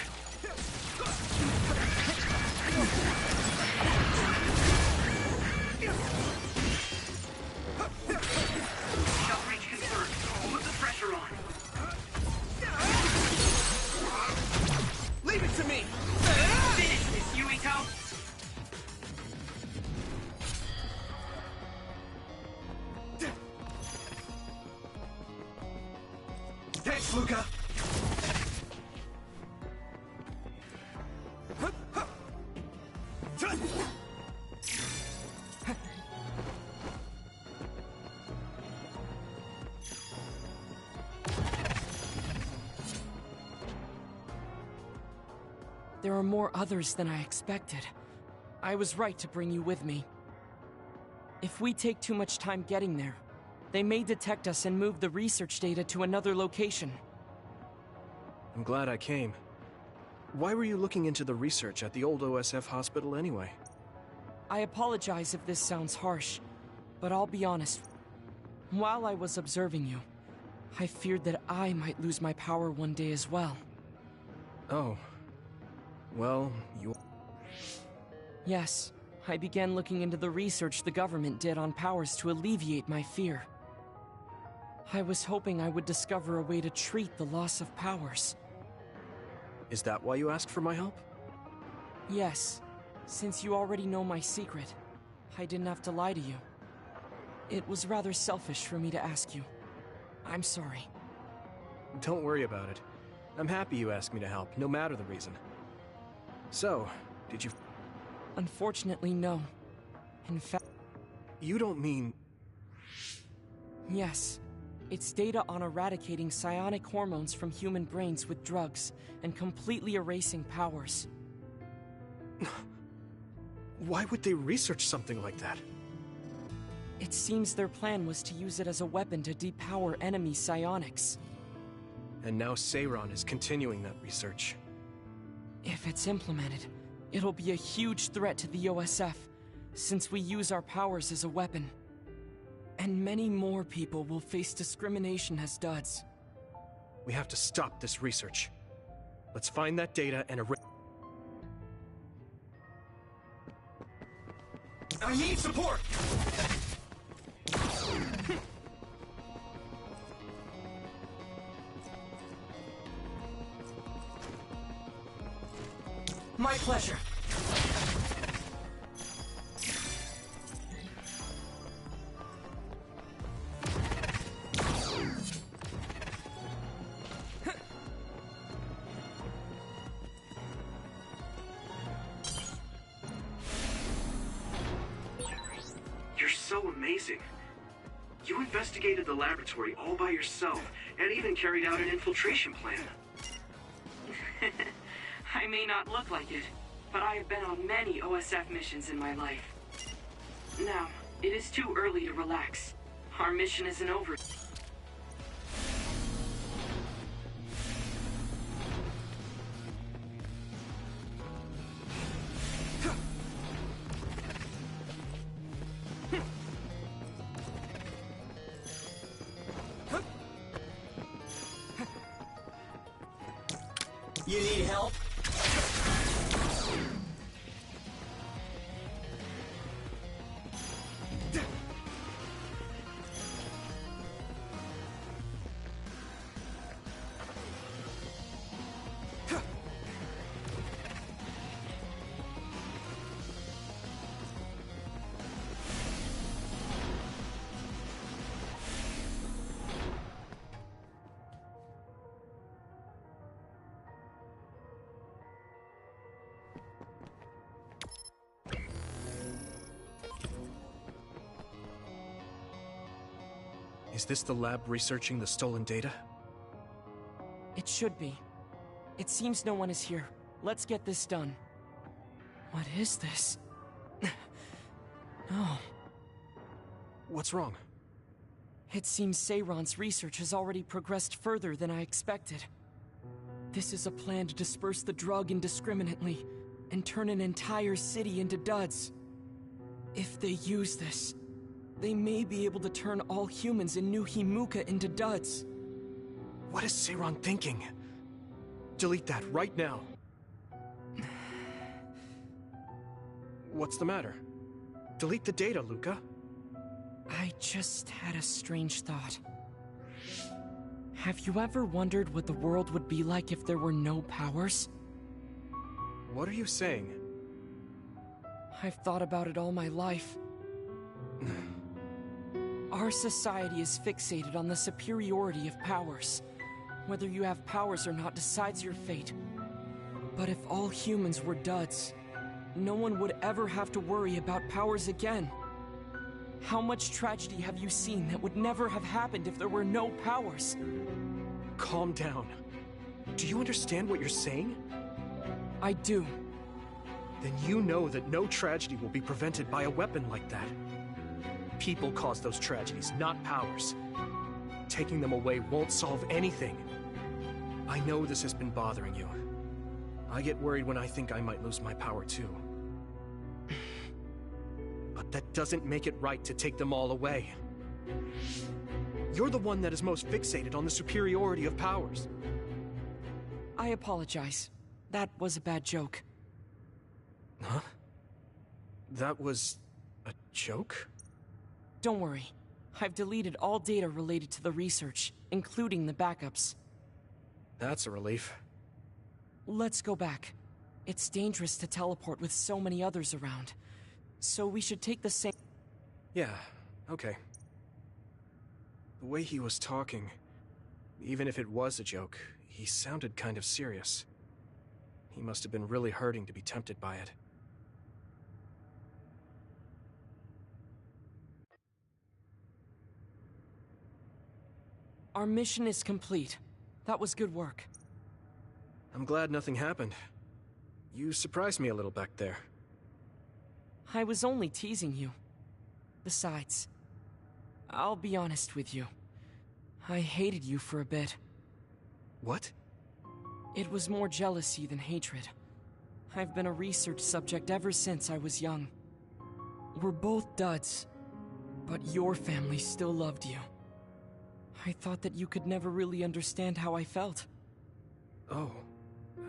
Shell breach confirmed. Put the pressure on. Leave it to me! Finish this, Yuito! Thanks, Luca! There are more others than I expected. I was right to bring you with me. If we take too much time getting there, they may detect us and move the research data to another location. I'm glad I came. Why were you looking into the research at the old OSF hospital anyway? I apologize if this sounds harsh, but I'll be honest. While I was observing you, I feared that I might lose my power one day as well. Oh. Well, you... Yes, I began looking into the research the government did on powers to alleviate my fear. I was hoping I would discover a way to treat the loss of powers. Is that why you asked for my help? Yes. Since you already know my secret, I didn't have to lie to you. It was rather selfish for me to ask you. I'm sorry. Don't worry about it. I'm happy you asked me to help, no matter the reason. So, did you... Unfortunately, no. In fact... You don't mean... Yes. It's data on eradicating psionic hormones from human brains with drugs and completely erasing powers. Why would they research something like that? It seems their plan was to use it as a weapon to depower enemy psionics. And now Seiron is continuing that research. If it's implemented, it'll be a huge threat to the OSF, since we use our powers as a weapon. And many more people will face discrimination as duds. We have to stop this research. Let's find that data and erase... I need support! My pleasure. You're so amazing. You investigated the laboratory all by yourself, and even carried out an infiltration plan. I may not look like it, but I have been on many OSF missions in my life. Now, it is too early to relax. Our mission isn't over. You need help? Is this the lab researching the stolen data? It should be. It seems no one is here. Let's get this done. What is this? No. What's wrong? It seems Seiron's research has already progressed further than I expected. This is a plan to disperse the drug indiscriminately and turn an entire city into duds. If they use this, they may be able to turn all humans in New Himuka into duds. What is Seiron thinking? Delete that right now. What's the matter? Delete the data, Luca. I just had a strange thought. Have you ever wondered what the world would be like if there were no powers? What are you saying? I've thought about it all my life. Our society is fixated on the superiority of powers. Whether you have powers or not decides your fate. But if all humans were duds, no one would ever have to worry about powers again. How much tragedy have you seen that would never have happened if there were no powers? Calm down. Do you understand what you're saying? I do. Then you know that no tragedy will be prevented by a weapon like that. People cause those tragedies, not powers. Taking them away won't solve anything. I know this has been bothering you. I get worried when I think I might lose my power too. But that doesn't make it right to take them all away. You're the one that is most fixated on the superiority of powers. I apologize. That was a bad joke. Huh? That was a joke? Don't worry. I've deleted all data related to the research, including the backups. That's a relief. Let's go back. It's dangerous to teleport with so many others around. So we should take the same... Yeah, okay. The way he was talking, even if it was a joke, he sounded kind of serious. He must have been really hurting to be tempted by it. Our mission is complete. That was good work. I'm glad nothing happened. You surprised me a little back there. I was only teasing you. Besides, I'll be honest with you. I hated you for a bit. What? It was more jealousy than hatred. I've been a research subject ever since I was young. We're both duds, but your family still loved you. I thought that you could never really understand how I felt. Oh,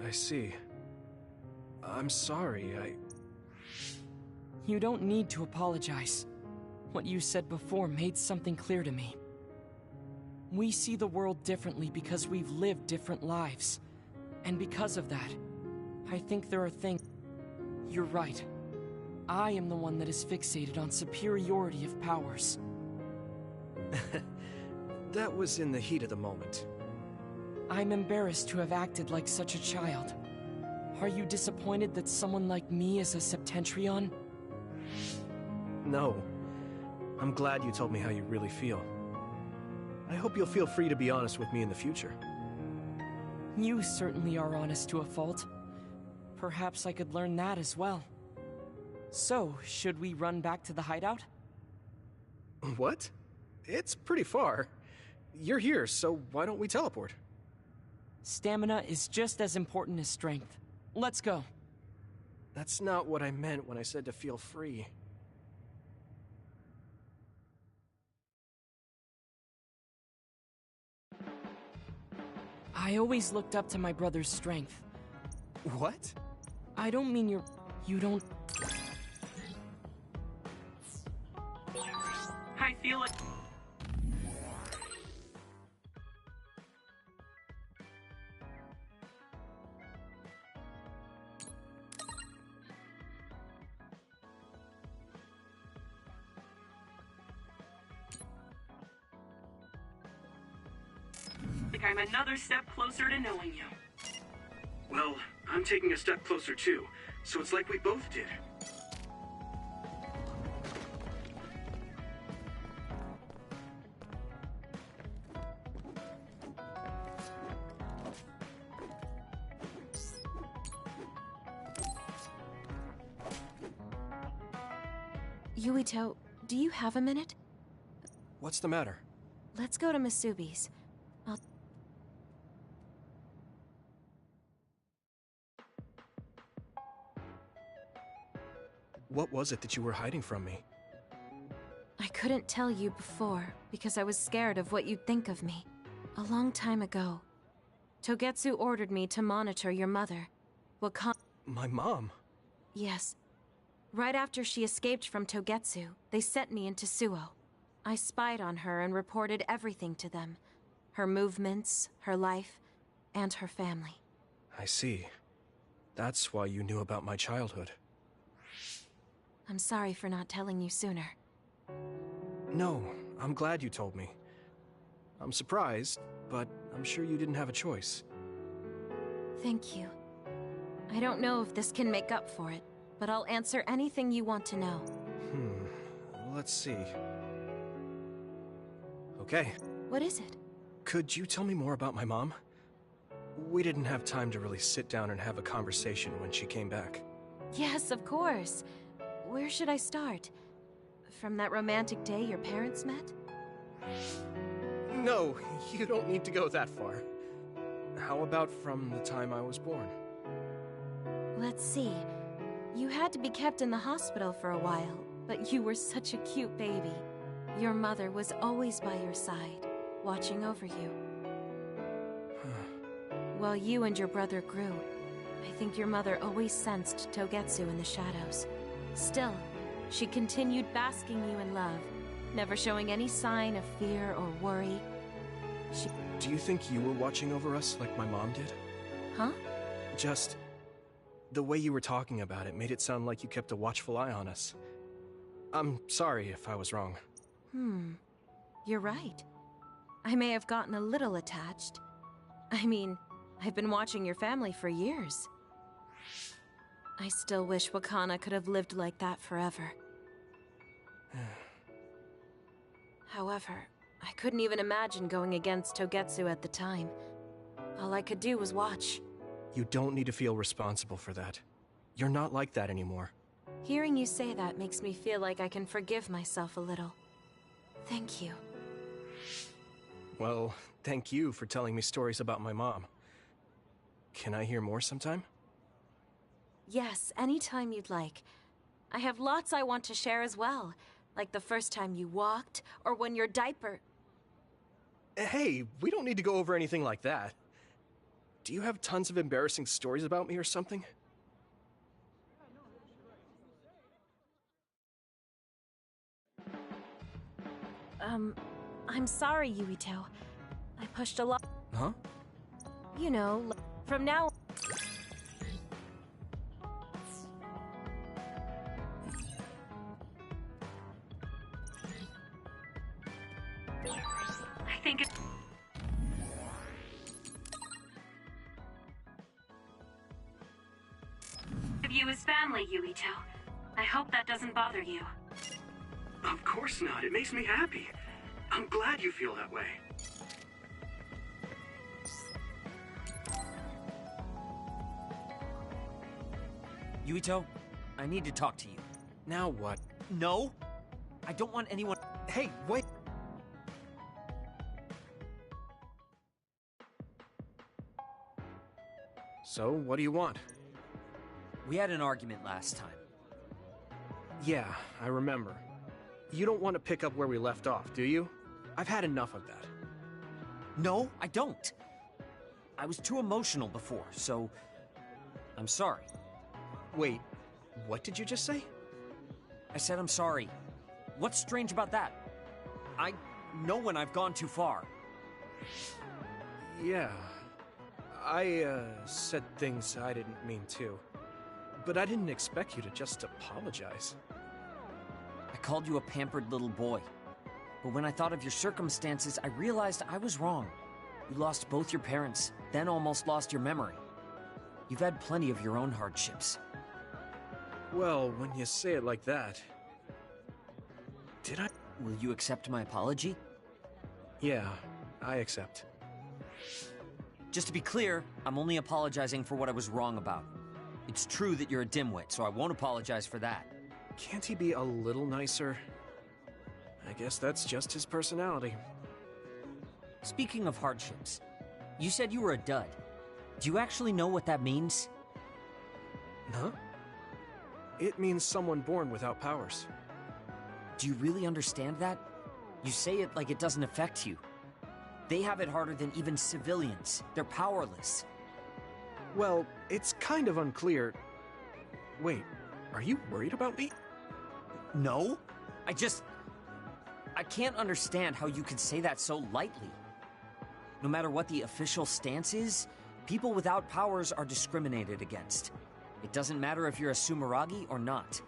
I see. I'm sorry, You don't need to apologize. What you said before made something clear to me. We see the world differently because we've lived different lives. And because of that, I think there are things... You're right. I am the one that is fixated on superiority of powers. That was in the heat of the moment. I'm embarrassed to have acted like such a child. Are you disappointed that someone like me is a Septentrion? No. I'm glad you told me how you really feel. I hope you'll feel free to be honest with me in the future. You certainly are honest to a fault. Perhaps I could learn that as well. So, should we run back to the hideout? What? It's pretty far. You're here, so why don't we teleport? Stamina is just as important as strength. Let's go. That's not what I meant when I said to feel free. I always looked up to my brother's strength. What? I don't mean you don't... I feel it. I'm another step closer to knowing you. Well, I'm taking a step closer too, so it's like we both did. Yuito, do you have a minute? What's the matter? Let's go to Masubi's. What was it that you were hiding from me? I couldn't tell you before, because I was scared of what you'd think of me. A long time ago, Togetsu ordered me to monitor your mother. My mom? Yes. Right after she escaped from Togetsu, they sent me into Suo. I spied on her and reported everything to them. Her movements, her life, and her family. I see. That's why you knew about my childhood. I'm sorry for not telling you sooner. No, I'm glad you told me. I'm surprised, but I'm sure you didn't have a choice. Thank you. I don't know if this can make up for it, but I'll answer anything you want to know. Let's see. Okay. What is it? Could you tell me more about my mom? We didn't have time to really sit down and have a conversation when she came back. Yes, of course. Where should I start? From that romantic day your parents met? No, you don't need to go that far. How about from the time I was born? Let's see. You had to be kept in the hospital for a while, but you were such a cute baby. Your mother was always by your side, watching over you. While you and your brother grew, I think your mother always sensed Togetsu in the shadows. Still, she continued basking you in love, never showing any sign of fear or worry. Do you think you were watching over us like my mom did? Huh? Just... the way you were talking about it made it sound like you kept a watchful eye on us. I'm sorry if I was wrong. You're right. I may have gotten a little attached. I mean, I've been watching your family for years. I still wish Wakana could have lived like that forever. However, I couldn't even imagine going against Togetsu at the time. All I could do was watch. You don't need to feel responsible for that. You're not like that anymore. Hearing you say that makes me feel like I can forgive myself a little. Thank you. Well, thank you for telling me stories about my mom. Can I hear more sometime? Yes, anytime you'd like. I have lots I want to share as well, like the first time you walked, or when your diaper... Hey, we don't need to go over anything like that. Do you have tons of embarrassing stories about me or something? I'm sorry, Yuito. I pushed a lot... Huh? You know, from now... I think it... of you as family, Yuito. I hope that doesn't bother you. Of course not. It makes me happy. I'm glad you feel that way. Yuito, I need to talk to you. Now what? No! I don't want anyone... Hey, wait! So, what do you want? We had an argument last time. Yeah, I remember. You don't want to pick up where we left off, do you? I've had enough of that. No, I don't. I was too emotional before, so... I'm sorry. Wait, what did you just say? I said I'm sorry. What's strange about that? I know when I've gone too far. Yeah. I, said things I didn't mean to. But I didn't expect you to just apologize. I called you a pampered little boy. But when I thought of your circumstances, I realized I was wrong. You lost both your parents, then almost lost your memory. You've had plenty of your own hardships. Well, when you say it like that... Did I... Will you accept my apology? Yeah, I accept. Just to be clear, I'm only apologizing for what I was wrong about. It's true that you're a dimwit, so I won't apologize for that. Can't he be a little nicer? I guess that's just his personality. Speaking of hardships, you said you were a dud. Do you actually know what that means? Huh? It means someone born without powers. Do you really understand that? You say it like it doesn't affect you. They have it harder than even civilians. They're powerless. Well, it's kind of unclear. Wait, are you worried about me? No. I can't understand how you could say that so lightly. No matter what the official stance is, people without powers are discriminated against. It doesn't matter if you're a Sumeragi or not.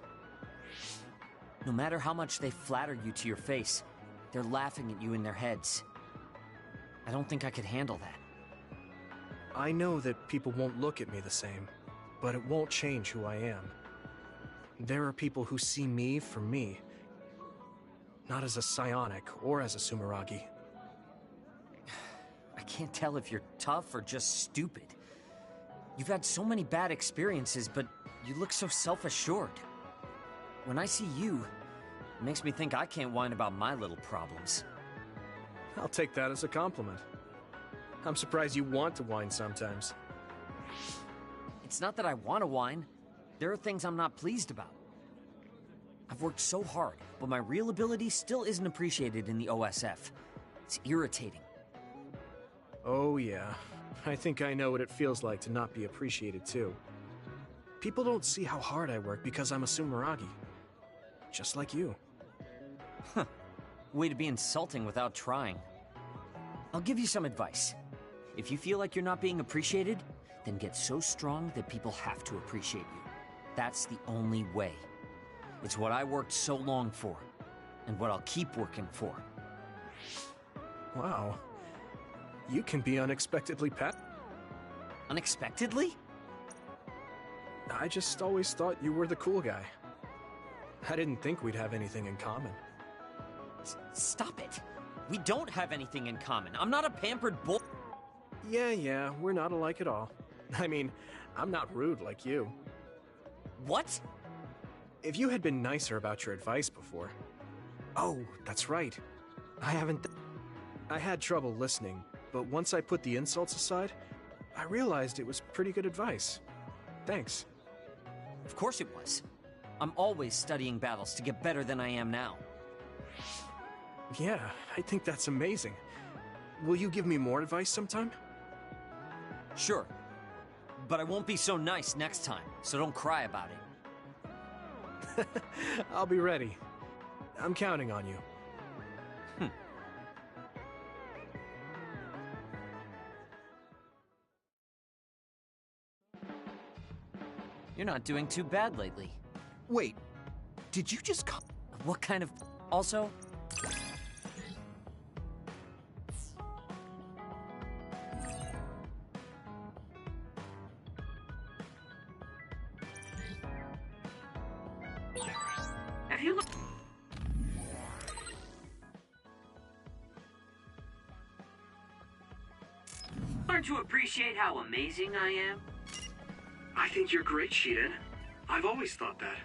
No matter how much they flatter you to your face, they're laughing at you in their heads. I don't think I could handle that. I know that people won't look at me the same, but it won't change who I am. There are people who see me for me, not as a psionic or as a Sumeragi. I can't tell if you're tough or just stupid. You've had so many bad experiences, but you look so self-assured. When I see you, it makes me think I can't whine about my little problems. I'll take that as a compliment. I'm surprised you want to whine sometimes. It's not that I want to whine. There are things I'm not pleased about. I've worked so hard, but my real ability still isn't appreciated in the OSF. It's irritating. Oh yeah, I think I know what it feels like to not be appreciated too. People don't see how hard I work because I'm a Sumeragi. Just like you. Huh. Way to be insulting without trying. I'll give you some advice. If you feel like you're not being appreciated, then get so strong that people have to appreciate you. That's the only way. It's what I worked so long for, and what I'll keep working for. Wow. You can be unexpectedly Unexpectedly? I just always thought you were the cool guy. I didn't think we'd have anything in common. Stop it! We don't have anything in common. I'm not a pampered boy. Yeah, we're not alike at all. I mean, I'm not rude like you. What? If you had been nicer about your advice before... Oh, that's right. I had trouble listening, but once I put the insults aside, I realized it was pretty good advice. Thanks. Of course it was. I'm always studying battles to get better than I am now. Yeah, I think that's amazing. Will you give me more advice sometime? Sure. But I won't be so nice next time, so don't cry about it. I'll be ready. I'm counting on you. You're not doing too bad lately. Wait, did you just call? What kind of... Also... Have you learned to appreciate how amazing I am? I think you're great, Shiden. I've always thought that.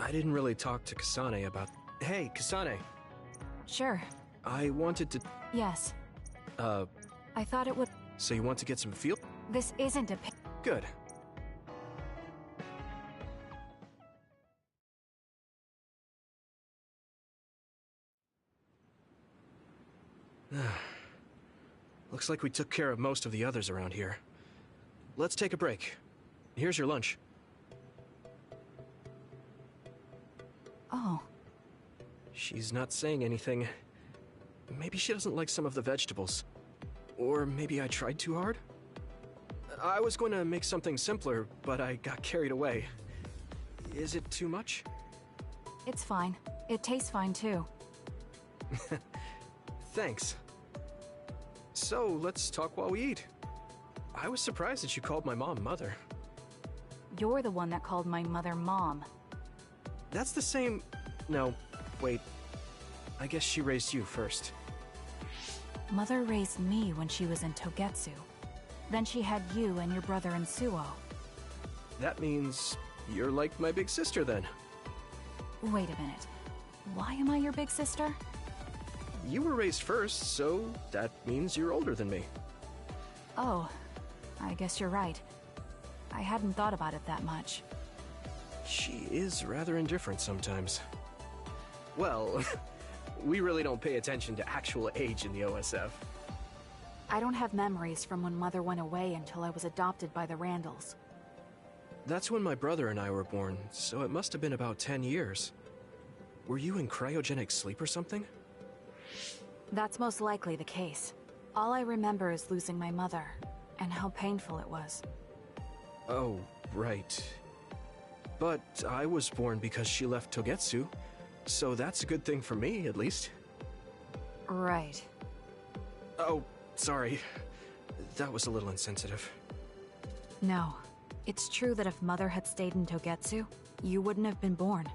I didn't really talk to Kasane about... Hey, Kasane. Sure. I wanted to... Yes. I thought it would... So you want to get some feel? This isn't a... Good. Looks like we took care of most of the others around here. Let's take a break. Here's your lunch. Oh. She's not saying anything. Maybe she doesn't like some of the vegetables. Or maybe I tried too hard? I was going to make something simpler, but I got carried away. Is it too much? It's fine. It tastes fine too. Thanks. So, let's talk while we eat. I was surprised that you called my mom Mother. You're the one that called my mother Mom. That's the same... No, wait. I guess she raised you first. Mother raised me when she was in Togetsu. Then she had you and your brother in Suo. That means you're like my big sister then. Wait a minute. Why am I your big sister? You were raised first, so that means you're older than me. Oh, I guess you're right. I hadn't thought about it that much. She is rather indifferent sometimes. Well, we really don't pay attention to actual age in the OSF. I don't have memories from when Mother went away until I was adopted by the Randalls. That's when my brother and I were born, so it must have been about 10 years. Were you in cryogenic sleep or something? That's most likely the case. All I remember is losing my mother, and how painful it was. Oh, right. But I was born because she left Togetsu, so that's a good thing for me, at least. Right. Oh, sorry. That was a little insensitive. No. It's true that if Mother had stayed in Togetsu, you wouldn't have been born.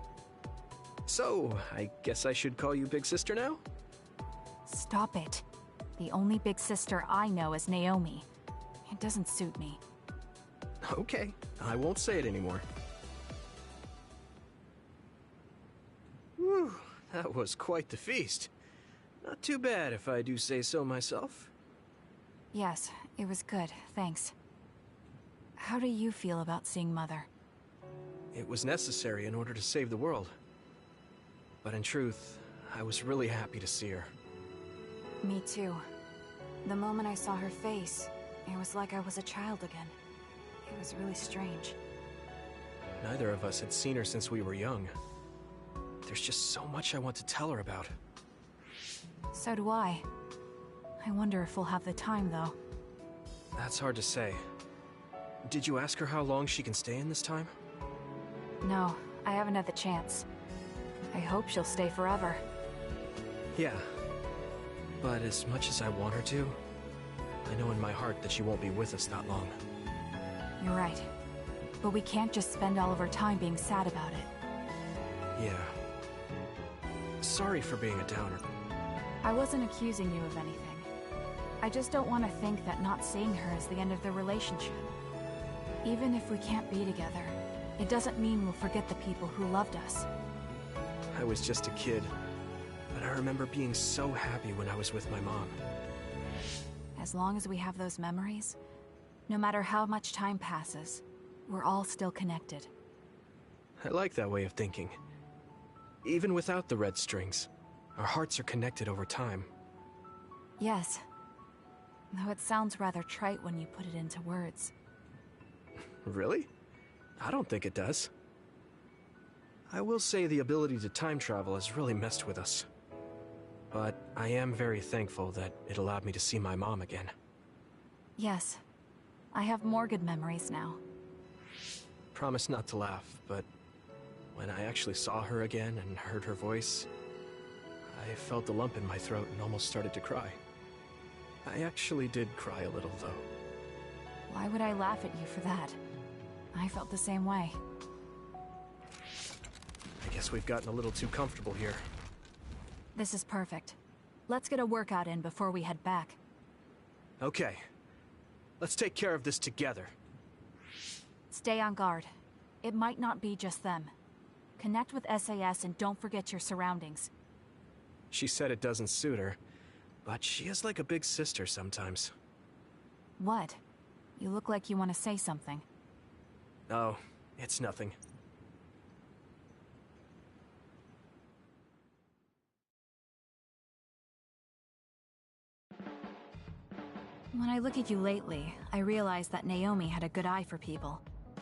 So, I guess I should call you Big Sister now? Stop it. The only big sister I know is Naomi. It doesn't suit me. Okay, I won't say it anymore. Whew, that was quite the feast. Not too bad if I do say so myself. Yes, it was good, thanks. How do you feel about seeing Mother? It was necessary in order to save the world. But in truth, I was really happy to see her. Me too. The moment I saw her face, it was like I was a child again. It was really strange. Neither of us had seen her since we were young. There's just so much I want to tell her about. So do I. I wonder if we'll have the time, though. That's hard to say. Did you ask her how long she can stay in this time? No, I haven't had the chance. I hope she'll stay forever. Yeah. But as much as I want her to, I know in my heart that she won't be with us that long. You're right. But we can't just spend all of our time being sad about it. Yeah. Sorry for being a downer. I wasn't accusing you of anything. I just don't want to think that not seeing her is the end of the relationship. Even if we can't be together, it doesn't mean we'll forget the people who loved us. I was just a kid, but I remember being so happy when I was with my mom. As long as we have those memories, no matter how much time passes, we're all still connected. I like that way of thinking. Even without the red strings, our hearts are connected over time. Yes. Though it sounds rather trite when you put it into words. Really? I don't think it does. I will say the ability to time travel has really messed with us. But I am very thankful that it allowed me to see my mom again. Yes. I have more good memories now. Promise not to laugh, but when I actually saw her again and heard her voice, I felt a lump in my throat and almost started to cry. I actually did cry a little, though. Why would I laugh at you for that? I felt the same way. I guess we've gotten a little too comfortable here. This is perfect. Let's get a workout in before we head back. Okay. Let's take care of this together. Stay on guard. It might not be just them. Connect with SAS and don't forget your surroundings. She said it doesn't suit her, but she is like a big sister sometimes. What? You look like you want to say something. Oh, it's nothing. When I look at you lately, I realize that Naomi had a good eye for people.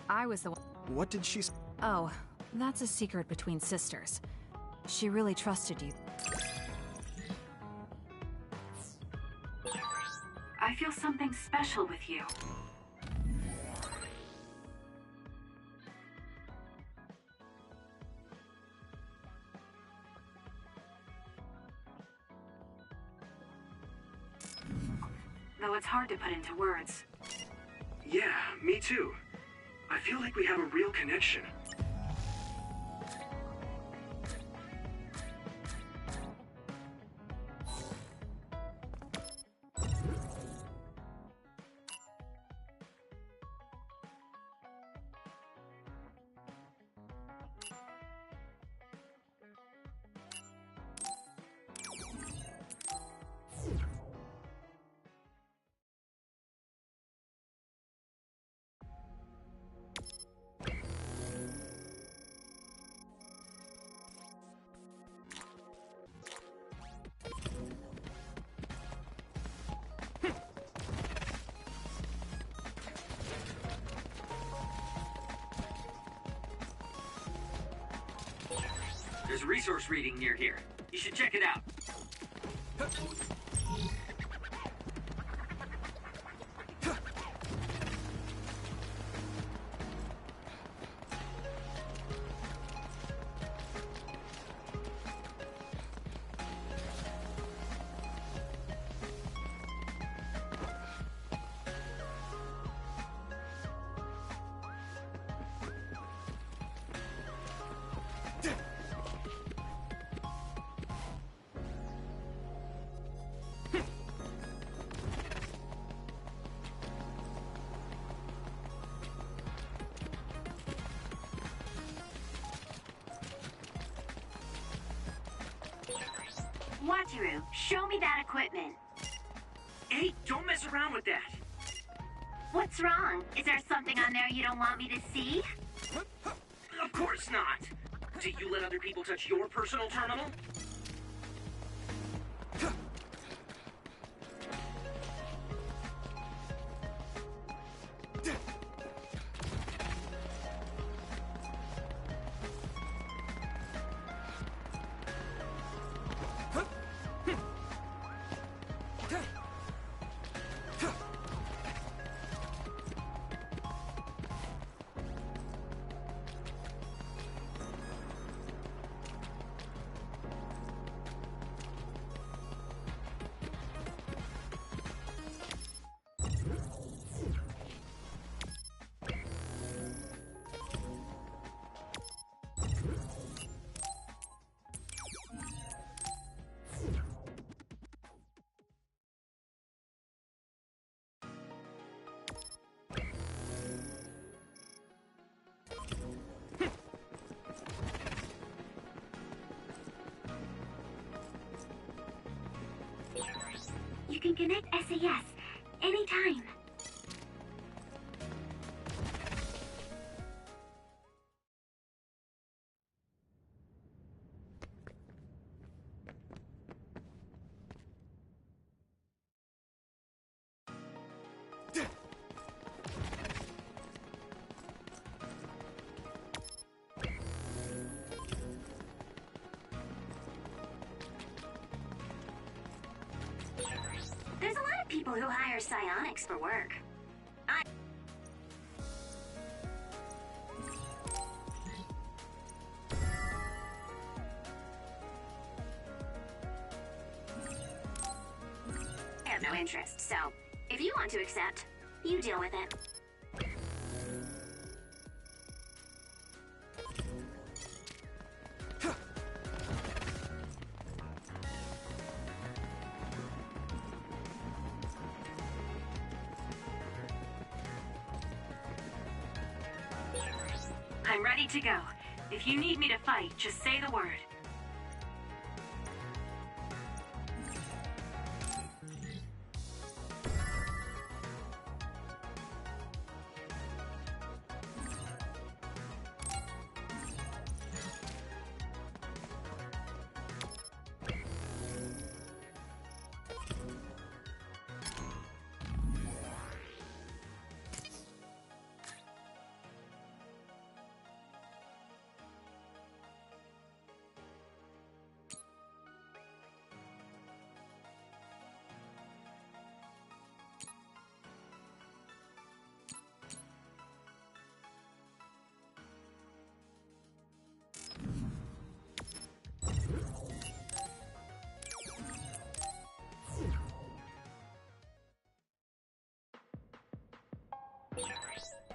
I was the one. What did she... Oh, that's a secret between sisters. She really trusted you. I feel something special with you. Though it's hard to put into words. Yeah, me too. I feel like we have a real connection. There's a resource reading near here. You should check it out. Wataru, show me that equipment. Hey, don't mess around with that. What's wrong? Is there something on there you don't want me to see? Of course not. Do you let other people touch your personal terminal? You can connect SAS anytime. There's a lot of people who hire psionics for work. I have no interest, so if you want to accept, you deal with it. I'm ready to go. If you need me to fight, just say the word.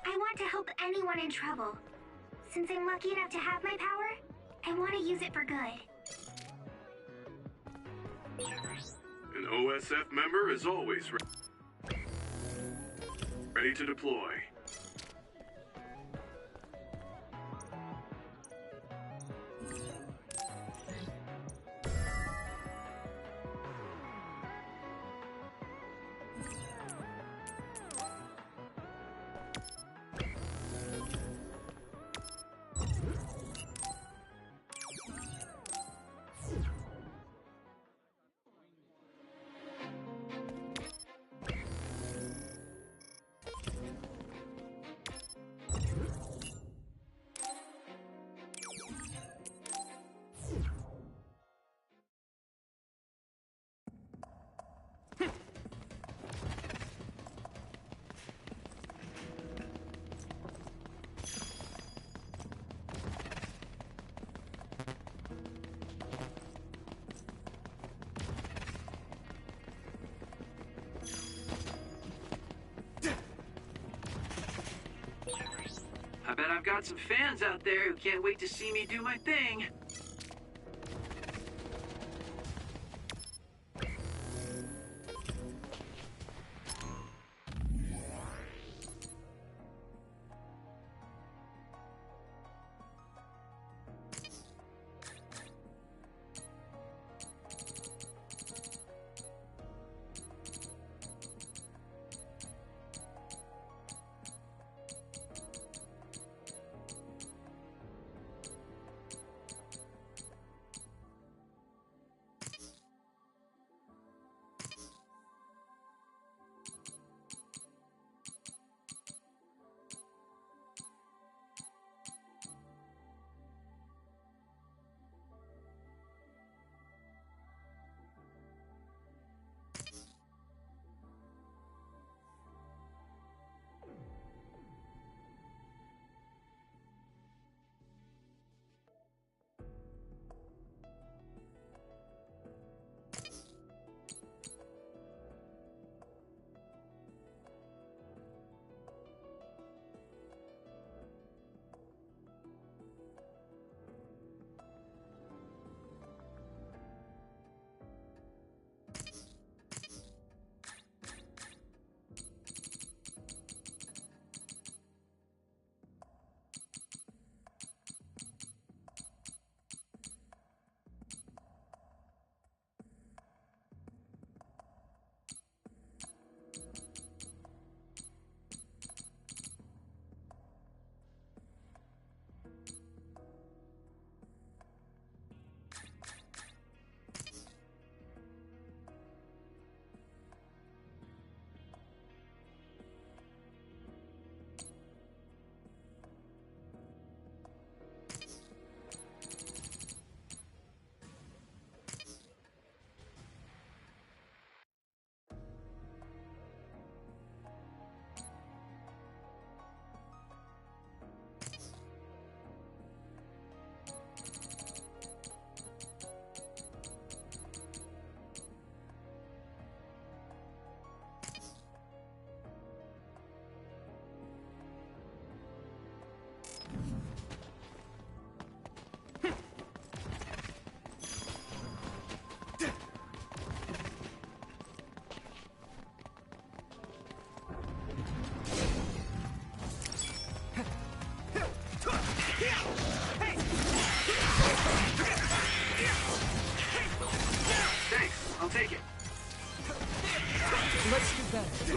I want to help anyone in trouble. Since I'm lucky enough to have my power, I want to use it for good. An OSF member is always ready to deploy. I bet I've got some fans out there who can't wait to see me do my thing.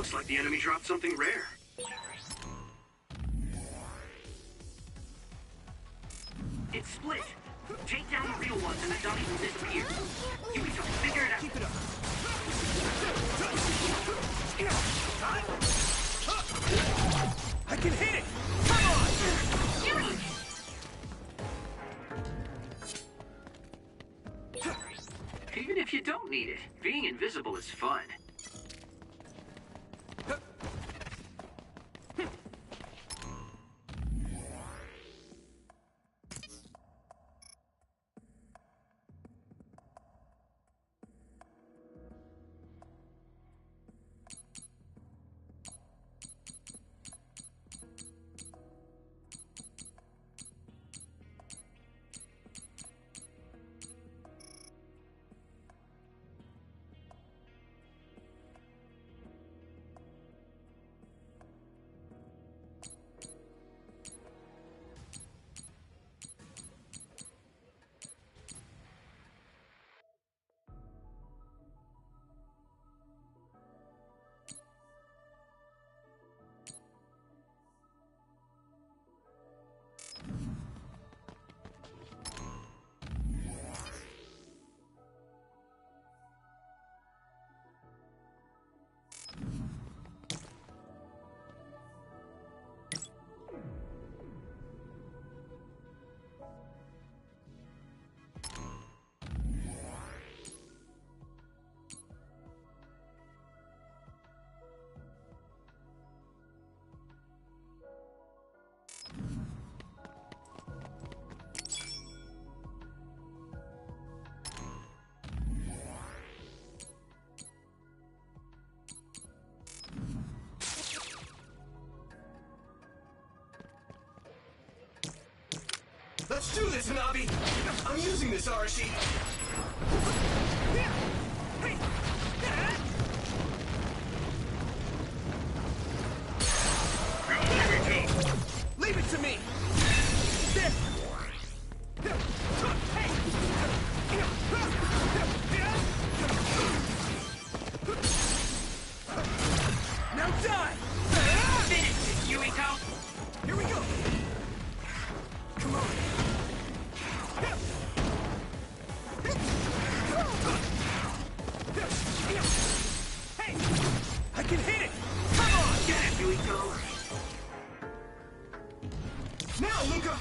Looks like the enemy dropped something rare. It's split. Take down the real ones and the dummy will disappear. Yumito, figure it out. Keep it up. I can hit it! Come on! Yumi! Even if you don't need it, being invisible is fun. Let's do this, Hanabi! I'm using this Arashi! Leave it to me! Now die! Finish, Yumito! Here we go! Come on! I can hit it! Come on! Get it, Yumito! Now, Luca!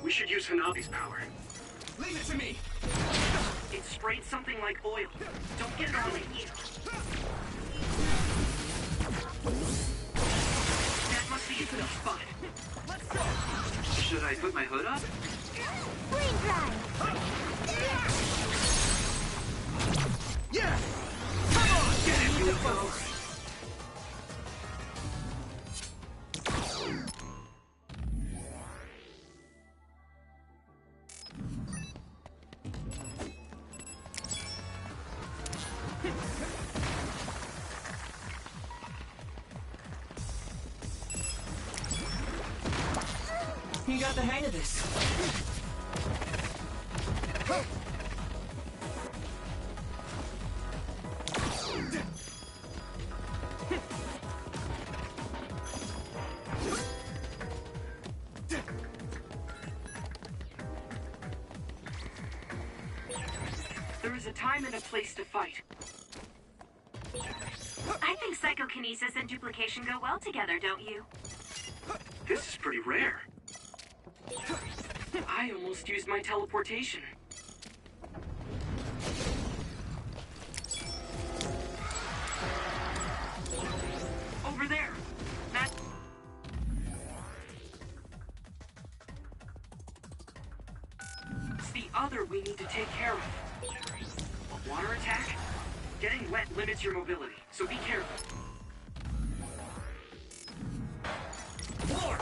We should use Hanabi's power. Leave it to me! It sprayed something like oil. Don't get it on the heat. That must be a good spot. Let's go! Should I put my hood up? Brain dry! Yeah! Come on! Get it, Yumito! You got the hang of this. There is a time and a place to fight. I think psychokinesis and duplication go well together, don't you? This is pretty rare. I almost used my teleportation. Over there. That... It's the other we need to take care of. A water attack? Getting wet limits your mobility, so be careful. Floor!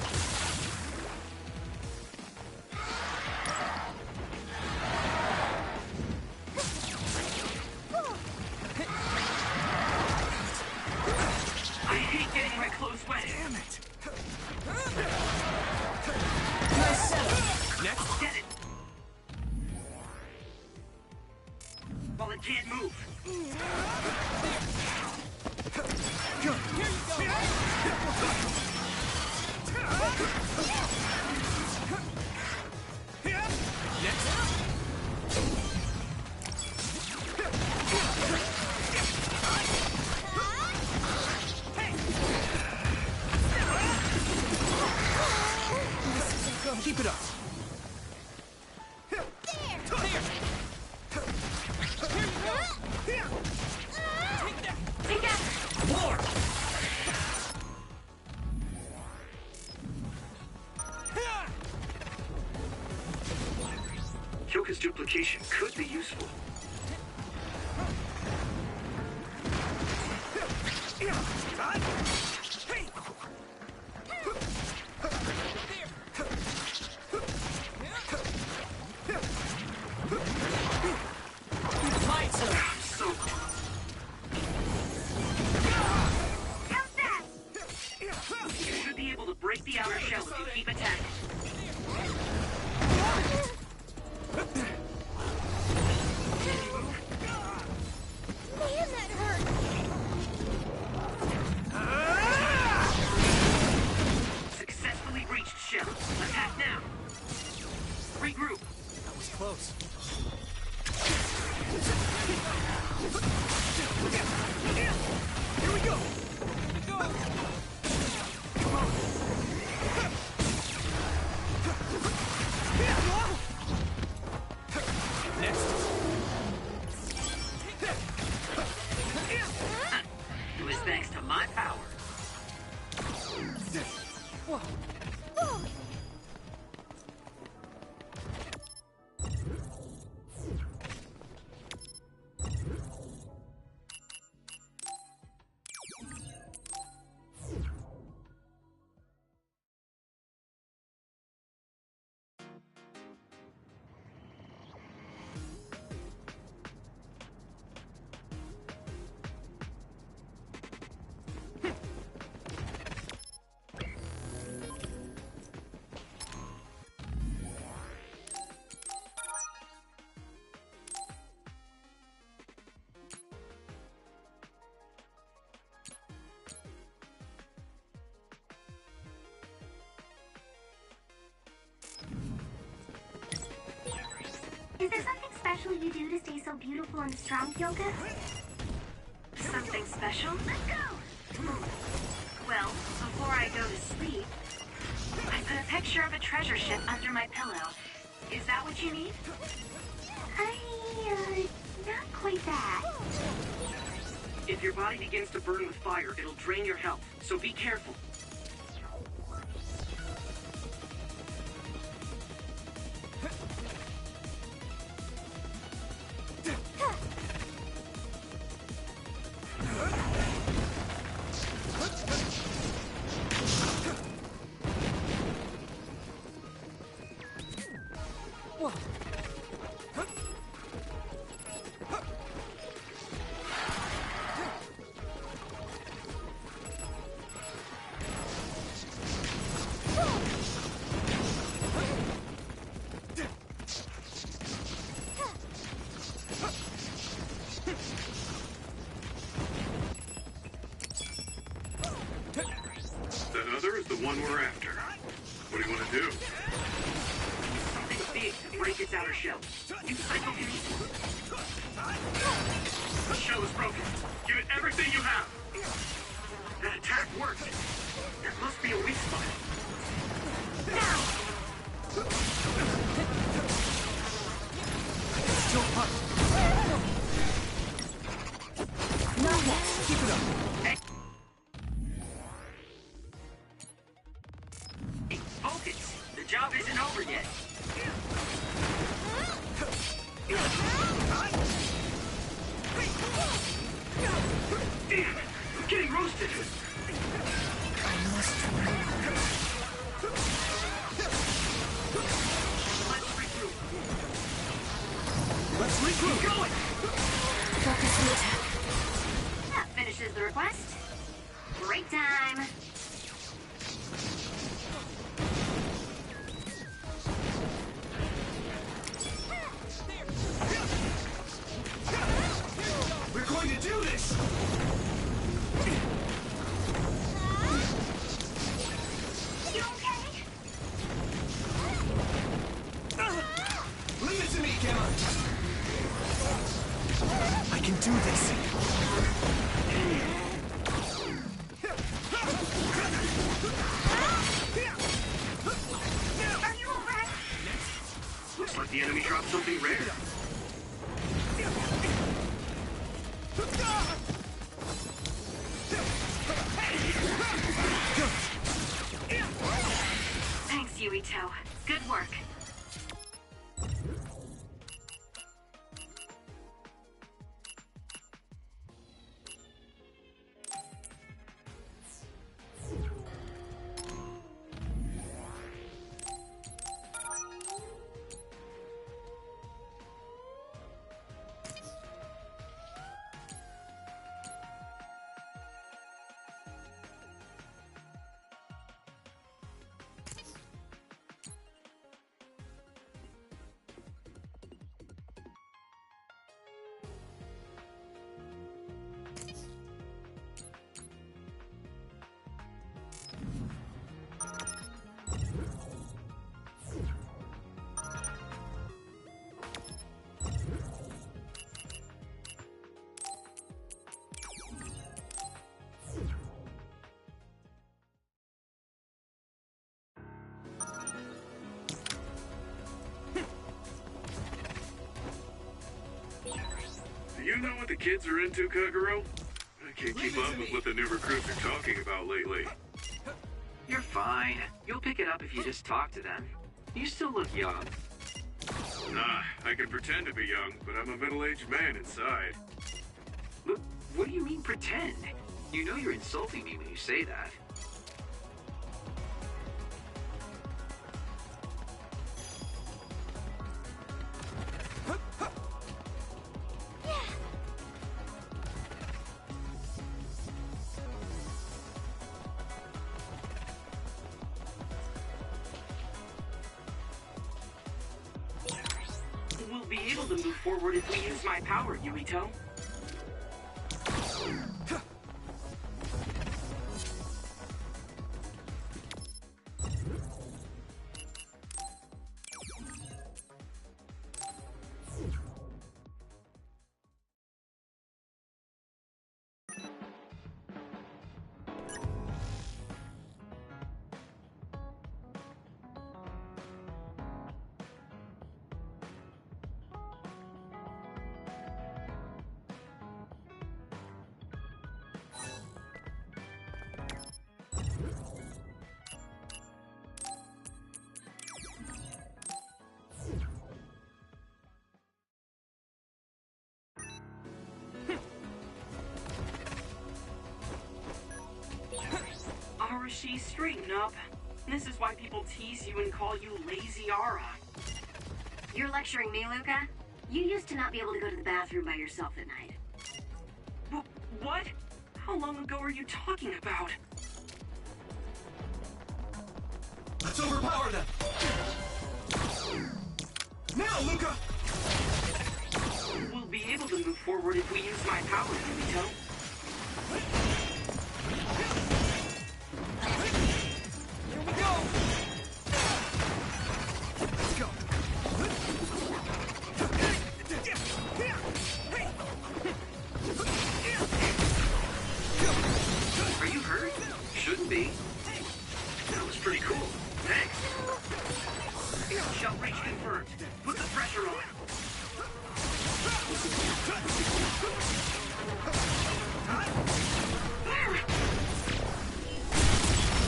I hate getting my clothes wet. Damn it! Nice setup. Next, get it. While it can't move. Good. Here you go. Keep it up. There! Here you go! Take that! Take that! Floor! Kyoka's duplication could be useful. Is there something special you do to stay so beautiful and strong, Kyoka? Something special? Let's go! Well, before I go to sleep, I put a picture of a treasure ship under my pillow. Is that what you need? Not quite that. If your body begins to burn with fire, it'll drain your health, so be careful. The one we're after. What do you want to do? Something big to break its outer shell. You psychokinesis. The shell is broken. Give it everything you have. That attack worked. There must be a weak spot. Now! I must try. Let's regroup. Keep going! Focus, Luta. That finishes the request. Break time. We're going to do this! You okay? Leave it to me, Gemma! I can do this. Are you alright? Looks like the enemy dropped something rare. Thanks, Yuito. Good work. Do you know what the kids are into, Kagero? I can't keep up with what the new recruits are talking about lately. You're fine. You'll pick it up if you just talk to them. You still look young. Nah, I can pretend to be young, but I'm a middle-aged man inside. Look, what do you mean pretend? You know you're insulting me when you say that. We'll be able to move forward if we use my power, Yuito. Arashi, straighten up. This is why people tease you and call you Lazy Ara. You're lecturing me, Luca? You used to not be able to go to the bathroom by yourself at night. What? How long ago are you talking about? Let's overpower them! Now, Luca! We'll be able to move forward if we use my power, Yuito. Here we go! Let's go! Are you hurt? Shouldn't be. That was pretty cool. Thanks. Shell breach confirmed. Put the pressure on.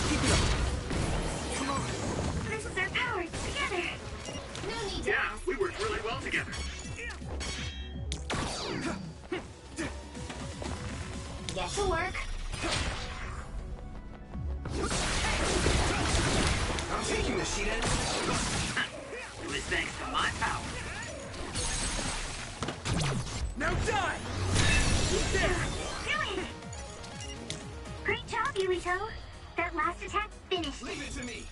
Keep it up. Come on. This is our power, together. No need to Yeah, ask. we worked really well together. Get to work. Yuito? That last attack finished. Leave it to me!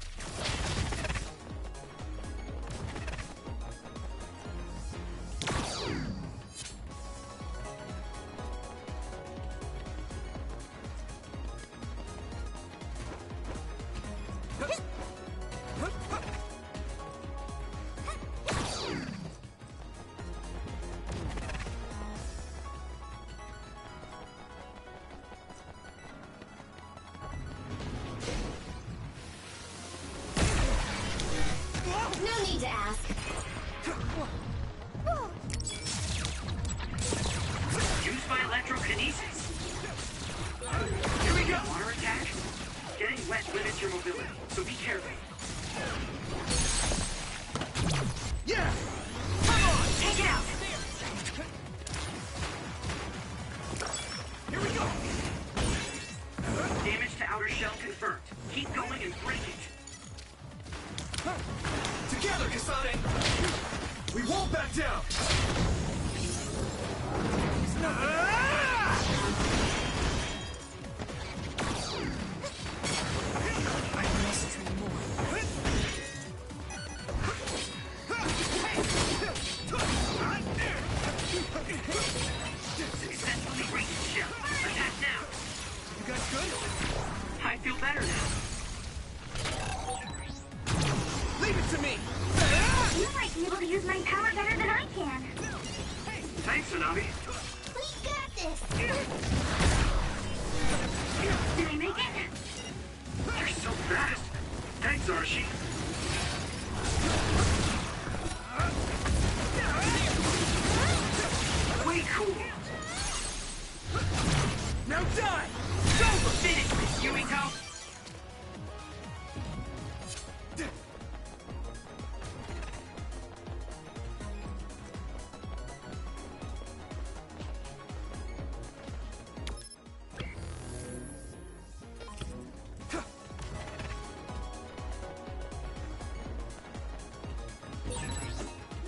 No need to ask. Use my electrokinesis. Here we go. Water attack. Getting wet limits your mobility, so be careful. Yeah! Come on! Take it out. Here we go! Damage to outer shell confirmed. Keep going and break it. Together, Kasane! We won't back down! I must do more. Successfully breached shell. Attack now. You guys good? I feel better now. Leave it to me! You might be able to use my power better than I can. Thanks, Tsunami. We got this! Did I make it? You're so fast. Thanks, Arashi. Way cool. Now die! Finish this, Yuito!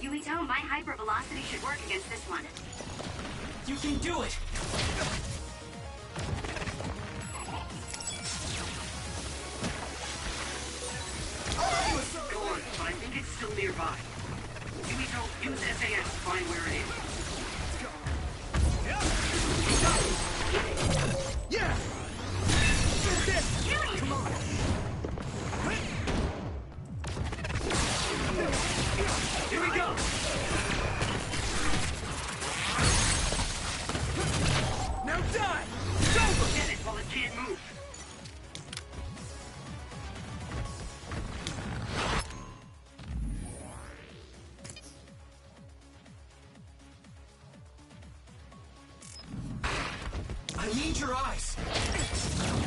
Yuito, my hypervelocity should work against this one. You can do it! Go on, but I think it's still nearby. Yuito, use SAS to find where it is. Yeah! Come on! Here we go! Now die! Get it while it can't move. I need your eyes!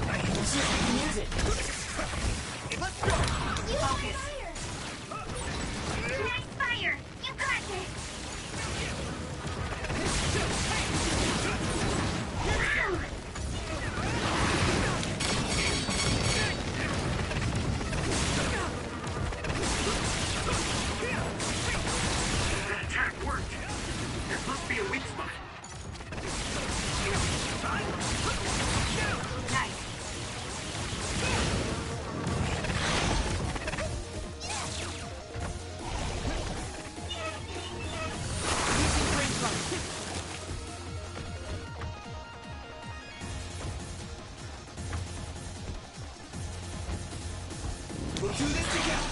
I can use it! Let's go! Focus! Nice fire! You got this! That attack worked. There must be a weak spot. Nice. We'll do this together!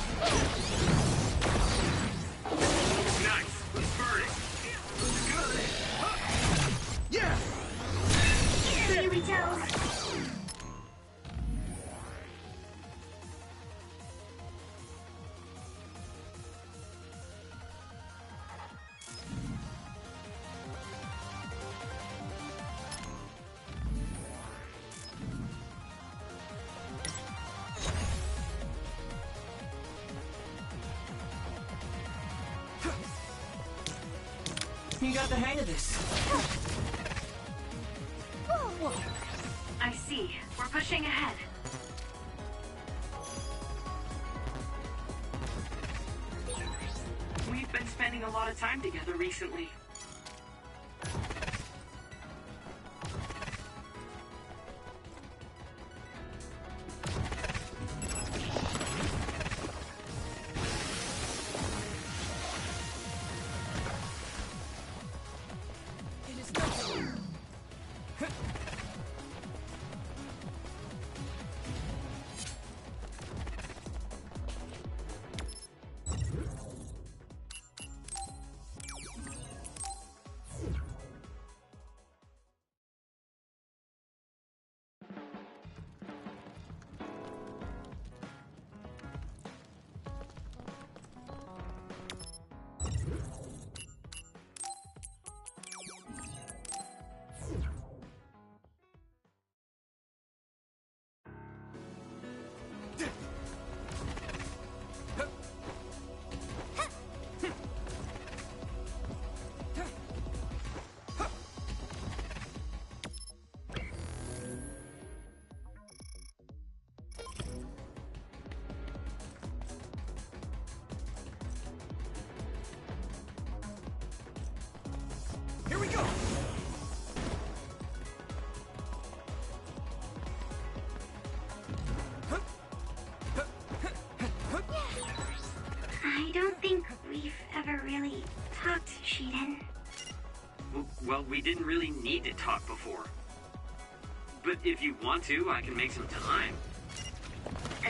Nice. Let's burn it. Good! Yeah! Here we go! You got the hang of this. I see. We're pushing ahead. We've been spending a lot of time together recently. Well, we didn't really need to talk before. But if you want to, I can make some time.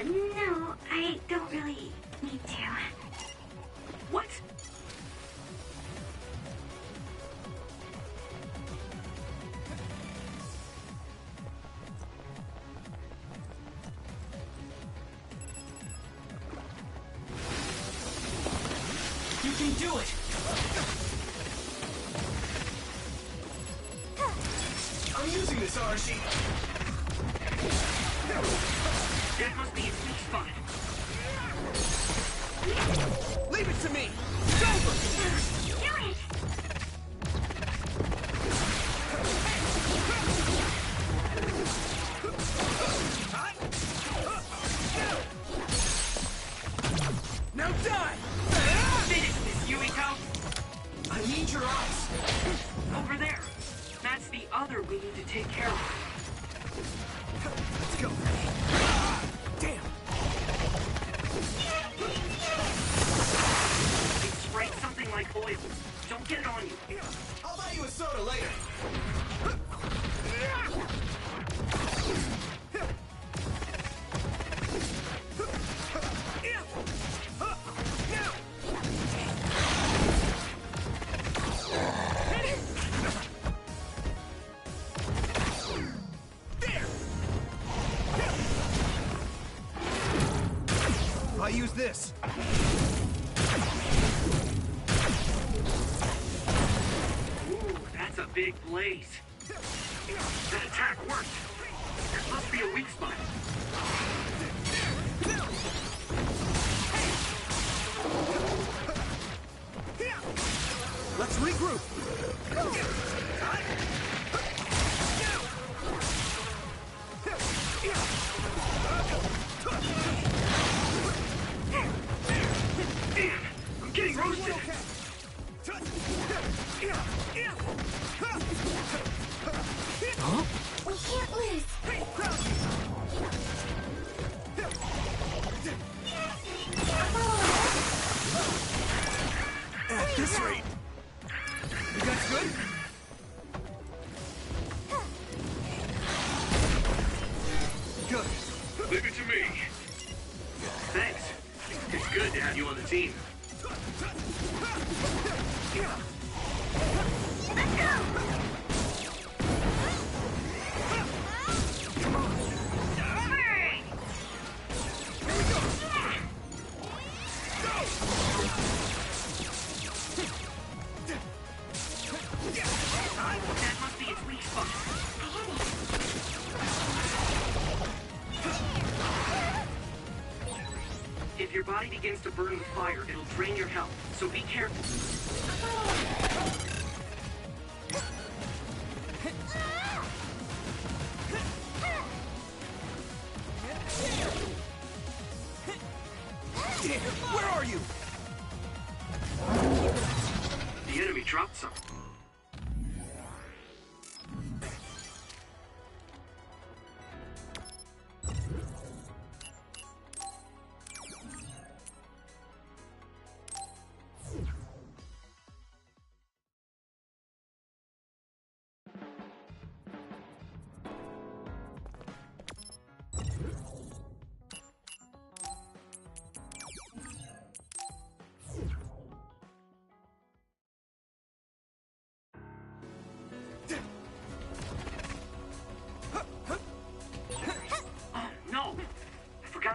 No, I don't really need to. What? You can do it! I'm using this Arashi. That must be its weak spot. Leave it to me! It's over! Do it! Now die! Finish this, Yuito! I need your eyes! Over there! That's the other we need to take care of. Let's go! Damn! It sprayed something like oil. Don't get it on you. I'll buy you a soda later. Use this. Ooh, that's a big blaze. That attack worked. There must be a weak spot. Let's regroup. I'm getting roasted. Huh? We can't lose. At this rate. You guys good? Good. Leave it to me. Thanks. It's good to have you on the team. Let's go! Come on. Burn! Here we go. That must be its weak spot. If your body begins to burn with fire, it'll drain your health, so be careful. Damn, where are you? The enemy dropped something.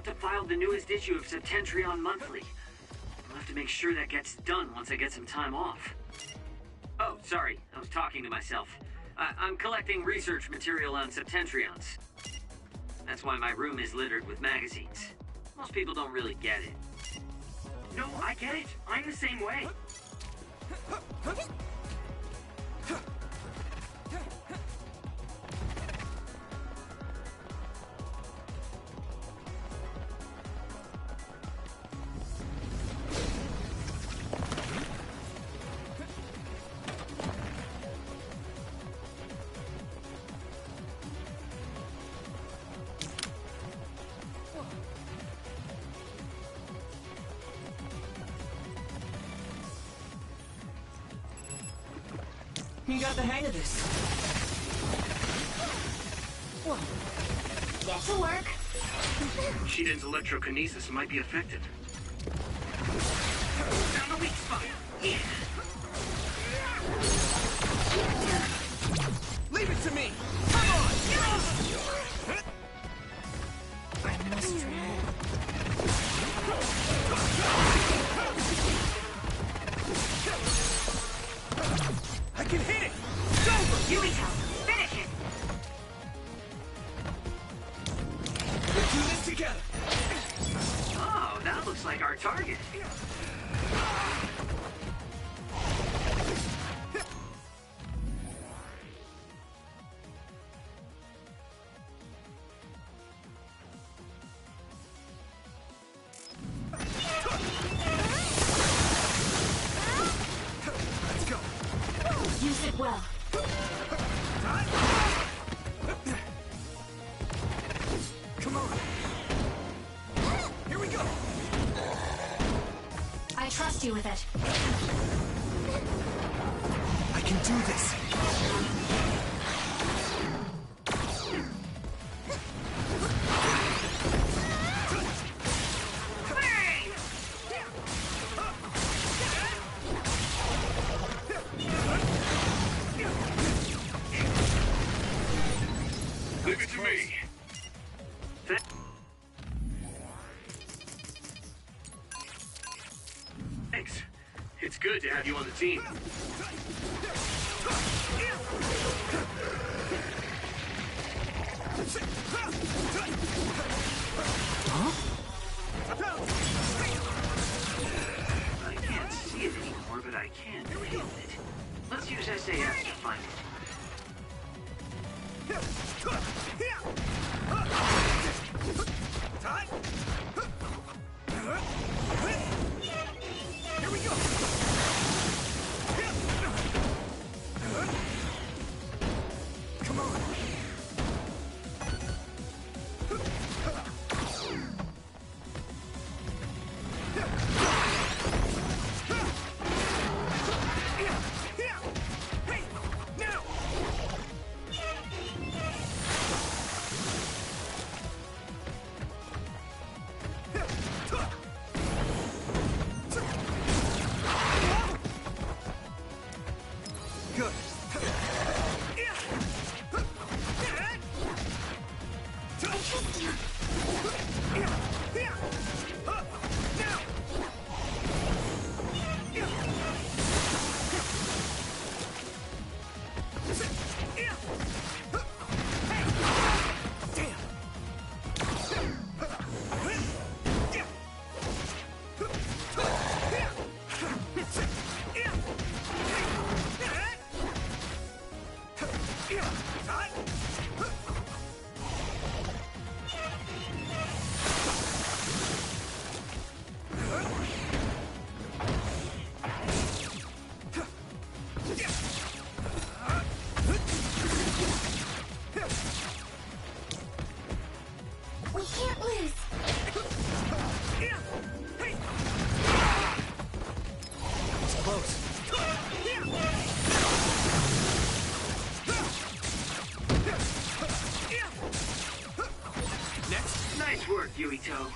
To file the newest issue of Septentrion Monthly. I'll have to make sure that gets done once I get some time off. Oh, sorry, I was talking to myself. I'm collecting research material on Septentrions. That's why my room is littered with magazines. Most people don't really get it. No, I get it. I'm the same way. you got the hang of this. Whoa. Get to work. Shiden's electrokinesis might be effective. Found the weak spot. Yeah. Leave it to me! Come on! I must try. I can hit it! It's over! Yumito, finish it! We'll do this together! Oh, that looks like our target. Let's go! Use it well. Come on! Here we go! I trust you with it. I can do this! Leave it to me. Thanks. It's good to have you on the team. I can't see it anymore, but I can feel it. Let's use SAS to find it. Here we go! Come on! Hey! Now! Good. We can't lose. It's close. Next. Nice work, Yumito.